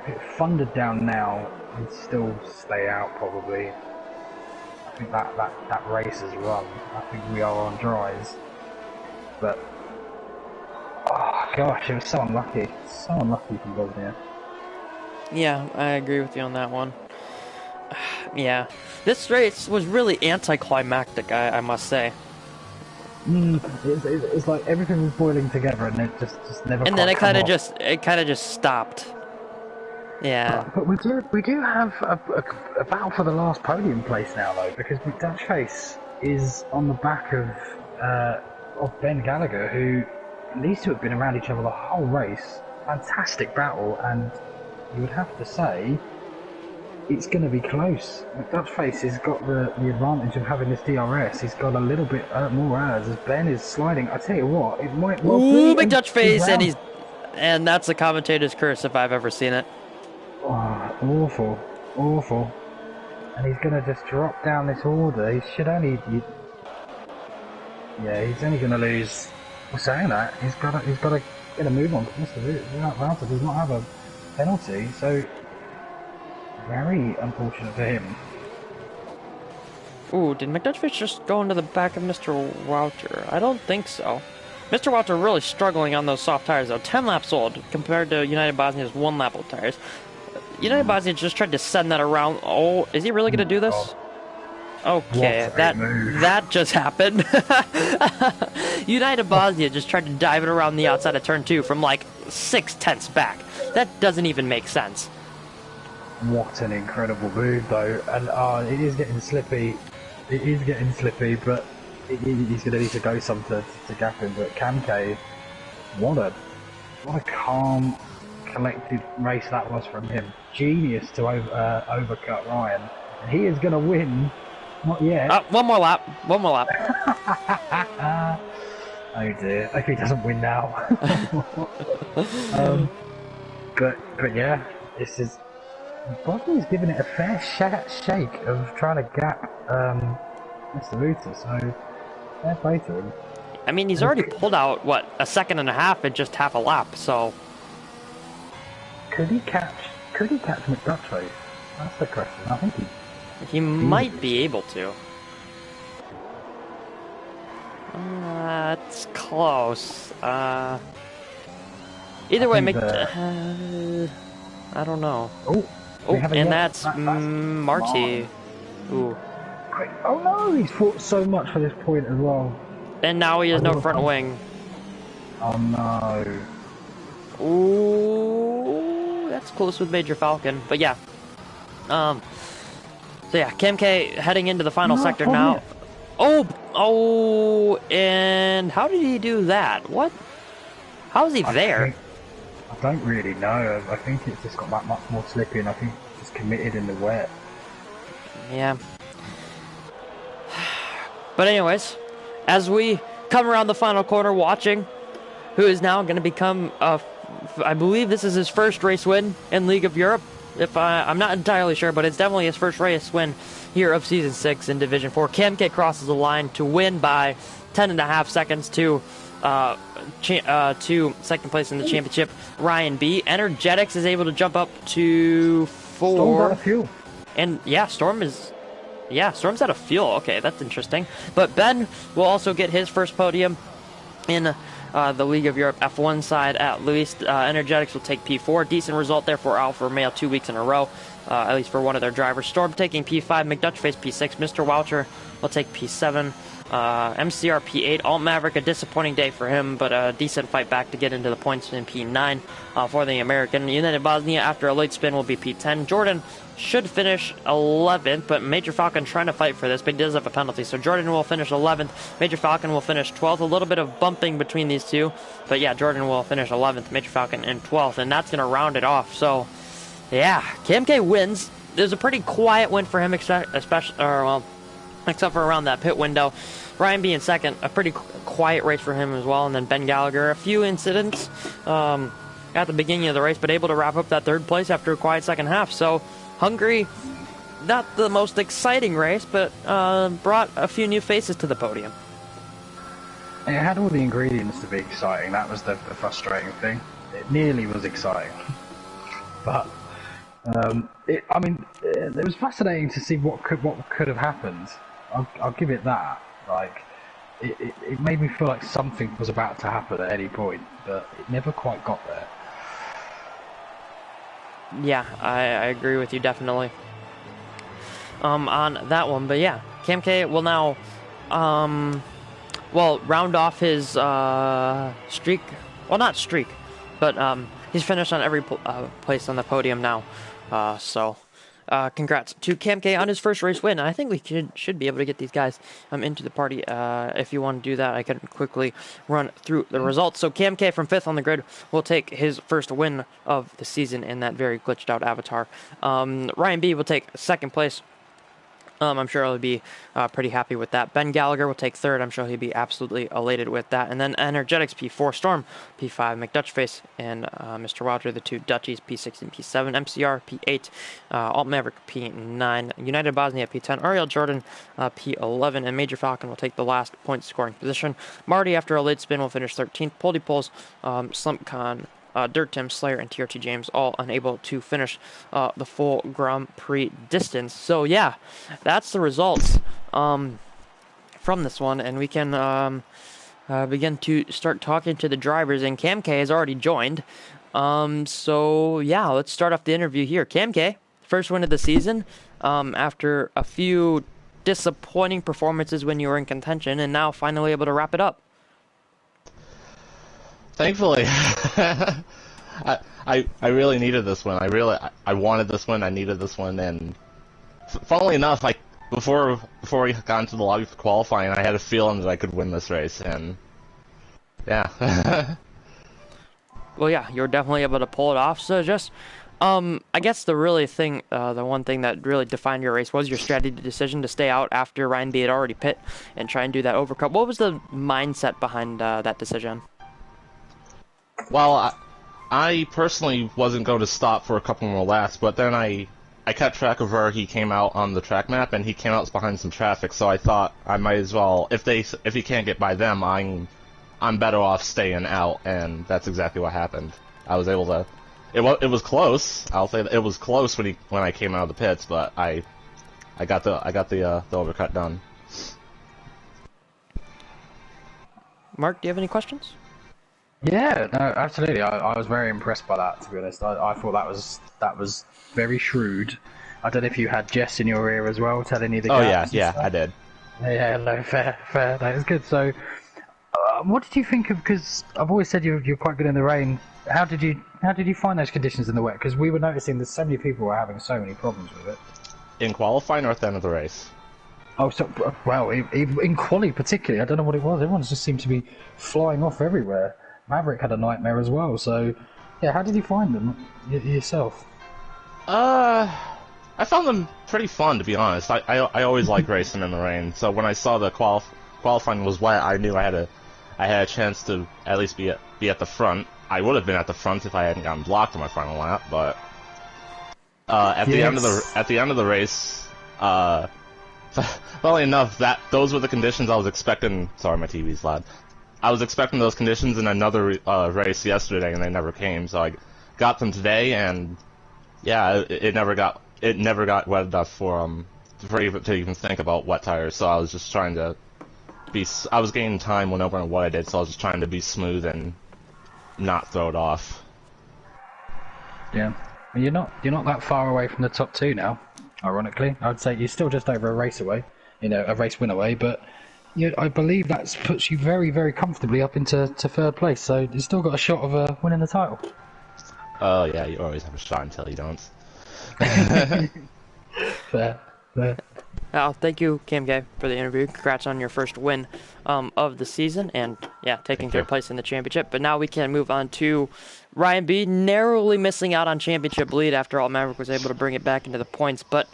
if it thundered down now, he'd still stay out probably. I think that race is run. I think we are on dries, but oh gosh, it was so unlucky. So unlucky from Bosnia. Yeah, I agree with you on that one. Yeah. This race was really anticlimactic, I must say. It's like everything was boiling together and it just never. And then it kind of just stopped. Yeah. But we do have a battle for the last podium place now though, because McDutchface is on the back of Ben Gallagher, who these two have been around each other the whole race. Fantastic battle, and you would have to say it's going to be close. McDutchface has got the advantage of having this DRS. He's got a little bit more hours as Ben is sliding. I tell you what, it might well Ooh, be McDutchface, and that's a commentator's curse if I've ever seen it. Oh, awful. And he's going to just drop down this order. He should only... Yeah, he's only going to lose... We're saying that. He's got to get a move on. Mr. Walter does not have a penalty, so... Very unfortunate for him. Ooh, did McDutchface just go into the back of Mr. Walter? I don't think so. Mr. Walter really struggling on those soft tires, though. 10 laps old compared to United Bosnia's 1 lap old tires. United Bosnia just tried to send that around. Oh, is he really going to do this? Okay, that just happened. United Bosnia just tried to dive it around the outside of turn 2 from like 6/10 back. That doesn't even make sense. What an incredible move though, and it is getting slippy. It is getting slippy, but he's going to need to go some to gap him. But Kamke, what a calm, collected race that was from him. Genius to overcut Ryan, and he is going to win. Not yet. One more lap. Oh dear. If he doesn't win now. But yeah, this is. Bosnia's giving it a fair shake of trying to gap Mr. Ruta, so fair play to him. I mean, he's already pulled out, what, a second and a half in just half a lap, so... Could he catch McDuck's race? That's the question. I think he might be able to. It's close. Either way, I don't know. Oh, and that's Marty. Ooh. Oh no, he's fought so much for this point as well. And now he has no front wing. Oh no. Ooh, that's close with Major Falcon. But yeah. So yeah, Kim K heading into the final sector now. Oh, and how did he do that? What? How's he there? I don't really know. I think it's just got that much more slippy, and I think it's committed in the wet. Yeah. But anyways, as we come around the final corner, watching who is now going to become, I believe this is his first race win in League of Europe. I'm not entirely sure, but it's definitely his first race win here of Season 6 in Division 4. Cam K crosses the line to win by 10.5 seconds to second place in the championship. Ryan B. Energetics is able to jump up to 4. Storm's out of fuel. And yeah, Storm's out of fuel. Okay, that's interesting. But Ben will also get his first podium in the League of Europe F1 side at least. Energetics will take P4. Decent result there for Alfa Romeo 2 weeks in a row, at least for one of their drivers. Storm taking P5, McDutchface P6, Mr. Woucher will take P7, MCR P8. Alt Maverick, a disappointing day for him, but a decent fight back to get into the points in P9 for the American. United Bosnia, after a late spin, will be P10. Jordan should finish 11th, but Major Falcon trying to fight for this, but he does have a penalty. So Jordan will finish 11th. Major Falcon will finish 12th. A little bit of bumping between these two, but yeah, Jordan will finish 11th, Major Falcon in 12th, and that's going to round it off. So, yeah, KMK wins. It was a pretty quiet win for him, except for around that pit window. Ryan B in second, a pretty quiet race for him as well, and then Ben Gallagher, a few incidents at the beginning of the race, but able to wrap up that third place after a quiet second half. So Hungary, not the most exciting race, but brought a few new faces to the podium. It had all the ingredients to be exciting. That was the frustrating thing. It nearly was exciting, but it was fascinating to see what could have happened. I'll give it that. Like, it made me feel like something was about to happen at any point, but it never quite got there. Yeah, I agree with you definitely on that one. But yeah, Cam K will now round off his streak. Well, not streak, but he's finished on every place on the podium now. So congrats to Cam K on his first race win. I think we should be able to get these guys into the party. If you want to do that, I can quickly run through the results. So Cam K from 5th on the grid will take his first win of the season in that very glitched out avatar. Ryan B will take 2nd place. I'm sure he'll be pretty happy with that. Ben Gallagher will take 3rd. I'm sure he'll be absolutely elated with that. And then Energetics P4, Storm P5, McDutchface and Mr. Wilder, the two Dutchies, P6 and P7, MCR P8, Alt Maverick P9, United Bosnia P10, Ariel Jordan P11, and Major Falcon will take the last point scoring position. Marty, after a late spin, will finish 13th. Poldy Pulls, Slump Con, Dirt Tim, Slayer, and TRT James all unable to finish the full Grand Prix distance. So yeah, that's the results from this one, and we can begin to start talking to the drivers. And Cam K has already joined. So yeah, let's start off the interview here. Cam K, first win of the season after a few disappointing performances when you were in contention, and now finally able to wrap it up. Thankfully, I really needed this one. I wanted this one. I needed this one, and funnily enough, before we got into the lobby for qualifying, I had a feeling that I could win this race, and yeah. Well, yeah, you were definitely able to pull it off. So just, I guess the one thing that really defined your race was your strategy decision to stay out after Ryan B had already pit and try and do that overcut. What was the mindset behind that decision? Well, I personally wasn't going to stop for a couple more laps, but then I kept track of where he came out on the track map, and he came out behind some traffic, so I thought I might as well, if he can't get by them, I'm I'm better off staying out, and that's exactly what happened. I was able to. It was close. I'll say that it was close when I came out of the pits, but I got the overcut done. Mark, do you have any questions? Yeah, no, absolutely. I was very impressed by that. To be honest, I thought that was very shrewd. I don't know if you had Jess in your ear as well, telling you the Oh gaps. yeah, I did. Yeah, no, fair. That is good. So, what did you think of? Because I've always said you're quite good in the rain. How did you find those conditions in the wet? Because we were noticing that so many people were having so many problems with it. In qualifying or at the end of the race? Oh, so well, in quali particularly, I don't know what it was. Everyone just seemed to be flying off everywhere. Maverick had a nightmare as well. So, yeah, how did you find them yourself? I found them pretty fun, to be honest. I always like racing in the rain, so when I saw the qualifying was wet, I knew I had a chance to at least be at the front. I would have been at the front if I hadn't gotten blocked on my final lap, but at the end of the race, funnily enough, those were the conditions I was expecting. Sorry, my TV's loud. I was expecting those conditions in another race yesterday, and they never came. So I got them today, and yeah, it never got wet enough for to even think about wet tires. So I was just trying to I was gaining time whenever and what I did. So I was just trying to be smooth and not throw it off. Yeah, and you're not that far away from the top two now. Ironically, I'd say you're still just over a race away. A race win away, but. I believe that puts you very, very comfortably up into third place, so you've still got a shot of winning the title. Oh yeah, you always have a shot until you don't. Fair. Thank you, Cam Gay, for the interview. Congrats on your first win of the season, and yeah, taking third place in the championship. But now we can move on to Ryan B, narrowly missing out on championship lead. After all, Maverick was able to bring it back into the points, but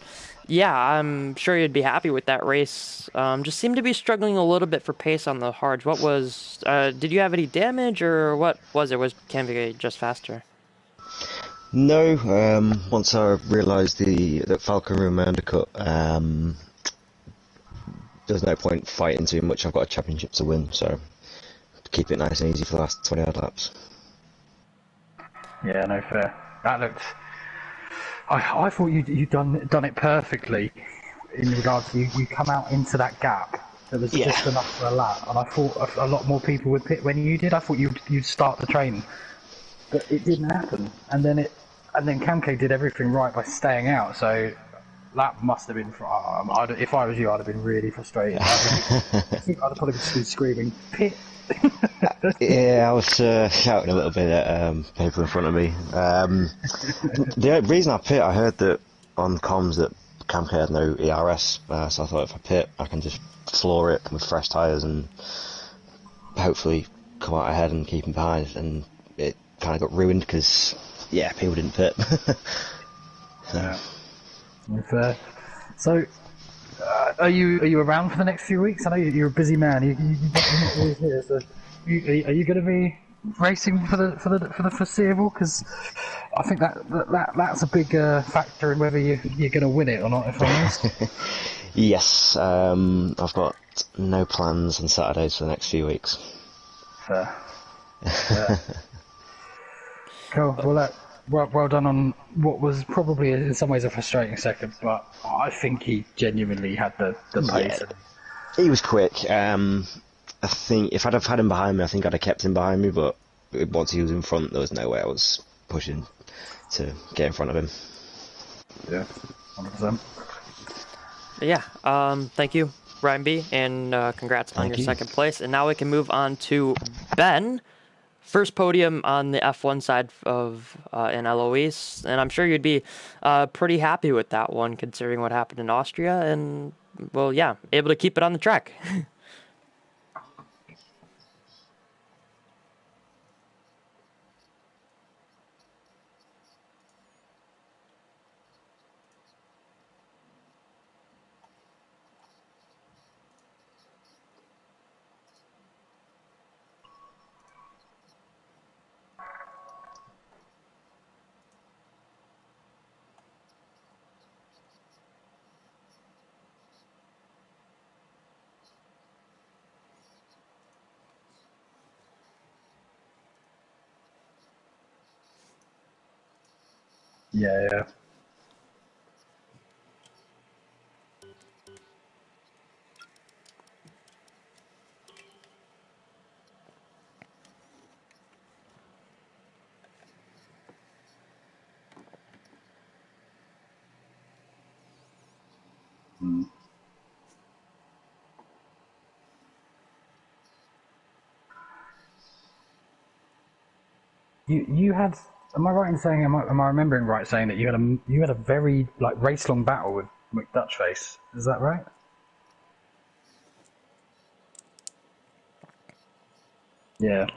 yeah, I'm sure you'd be happy with that race. Just seemed to be struggling a little bit for pace on the hards. What was? Did you have any damage, or what was it? Was Cam Gay just faster? No, once I realised that Falcon ruined my undercut, there's no point fighting too much. I've got a championship to win, so to keep it nice and easy for the last 20 odd laps. Yeah, no, fair. That looked. I thought you'd done it perfectly in regards to you come out into that gap. There was just enough for a lap, and I thought a lot more people would pit when you did. I thought you'd start the train, but it didn't happen. And then Camke did everything right by staying out. So that must have been. If I was you, I'd have been really frustrated. I think I'd have probably been screaming pit. Yeah, I was shouting a little bit at people in front of me. The reason I pit, I heard that on comms that Camke had no ERS, so I thought if I pit, I can just floor it with fresh tyres and hopefully come out ahead and keep him behind. And it kind of got ruined because, yeah, people didn't pit. Yeah. So, are you around for the next few weeks? I know you're a busy man. You're not always here. So, are you going to be racing for the foreseeable? Because I think that's a big factor in whether you're going to win it or not. If I'm honest. Yes, I've got no plans on Saturdays for the next few weeks. Fair. Cool. Well done on what was probably in some ways a frustrating second, but I think he genuinely had the pace. Yeah, he was quick. I think if I'd have had him behind me, I think I'd have kept him behind me, but once he was in front, there was no way I was pushing to get in front of him. Yeah, 100%. Yeah, thank you, Ryan B, and congrats on your second place. And now we can move on to Ben. First podium on the F1 side of in Eloise, and I'm sure you'd be pretty happy with that one, considering what happened in Austria, and, well, yeah, able to keep it on the track. Yeah, yeah. Mm. You had. Am I right in saying? Am I remembering right saying that you had a very like race long battle with McDutchface? Is that right? Yeah.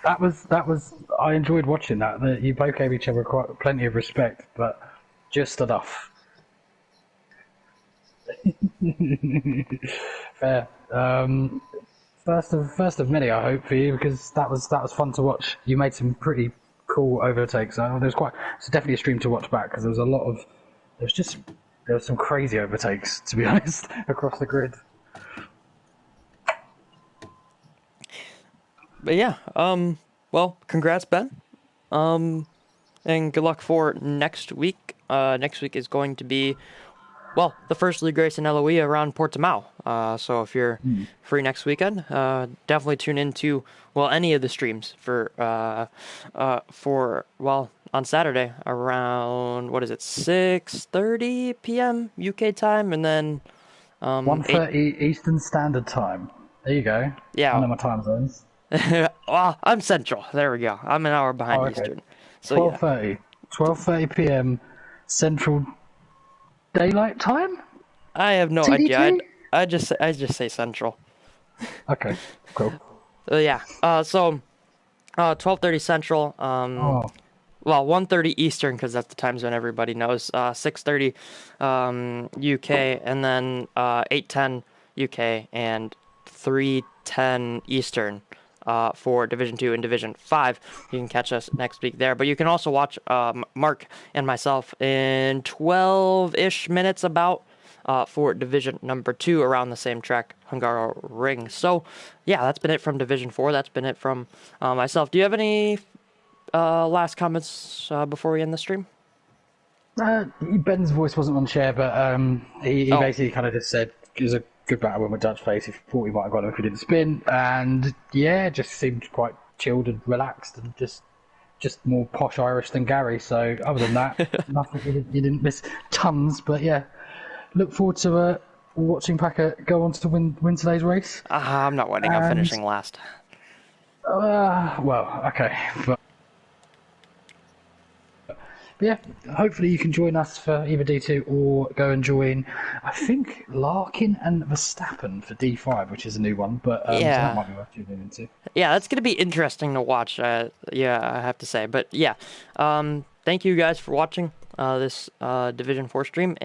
That was. I enjoyed watching that. You both gave each other quite plenty of respect, but just enough. Fair. First of many, I hope for you, because that was fun to watch. You made some pretty cool overtakes. It's definitely a stream to watch back because there was a lot of there's just there was some crazy overtakes, to be honest, across the grid. But yeah, well, congrats, Ben. And good luck for next week. Next week is going to be, well, the first league race in Eloia around Portimao. So if you're free next weekend, definitely tune into, well, any of the streams well, on Saturday around, what is it, 6:30 p.m. UK time, and then 8, 1:30 Eastern Standard Time. There you go. I yeah. know my time zones. Well, I'm Central. There we go. I'm an hour behind Oh, okay. Eastern. So yeah. 12:30 p.m. Central Daylight Time. I have no idea. CDT. I just say Central. Okay, cool. Yeah. So 12:30 Central. Oh, Well, 1:30 Eastern because that's the time zone everybody knows. 6:30 UK, and then 8:10 UK and 3:10 Eastern. For Division 2 and Division 5. You can catch us next week there. But you can also watch Mark and myself in 12-ish minutes about for Division number 2 around the same track, Hungary Ring. So, yeah, that's been it from Division 4. That's been it from myself. Do you have any last comments before we end the stream? Ben's voice wasn't on share, but he Oh, basically kind of just said it was a good battle with Dutch face. He thought he might have got him if he didn't spin, and yeah, just seemed quite chilled and relaxed, and just more posh Irish than Gary. So other than that, nothing. He didn't miss tons, but yeah, look forward to watching Packer go on to win today's race. I'm not winning. I'm And finishing last. well, okay, but yeah, hopefully you can join us for either D2 or go and join, I think, Larkin and Verstappen for D5, which is a new one, but so that Yeah. might be worth tuning into. Yeah, that's going to be interesting to watch. Yeah, I have to say. But yeah, thank you guys for watching this Division 4 stream.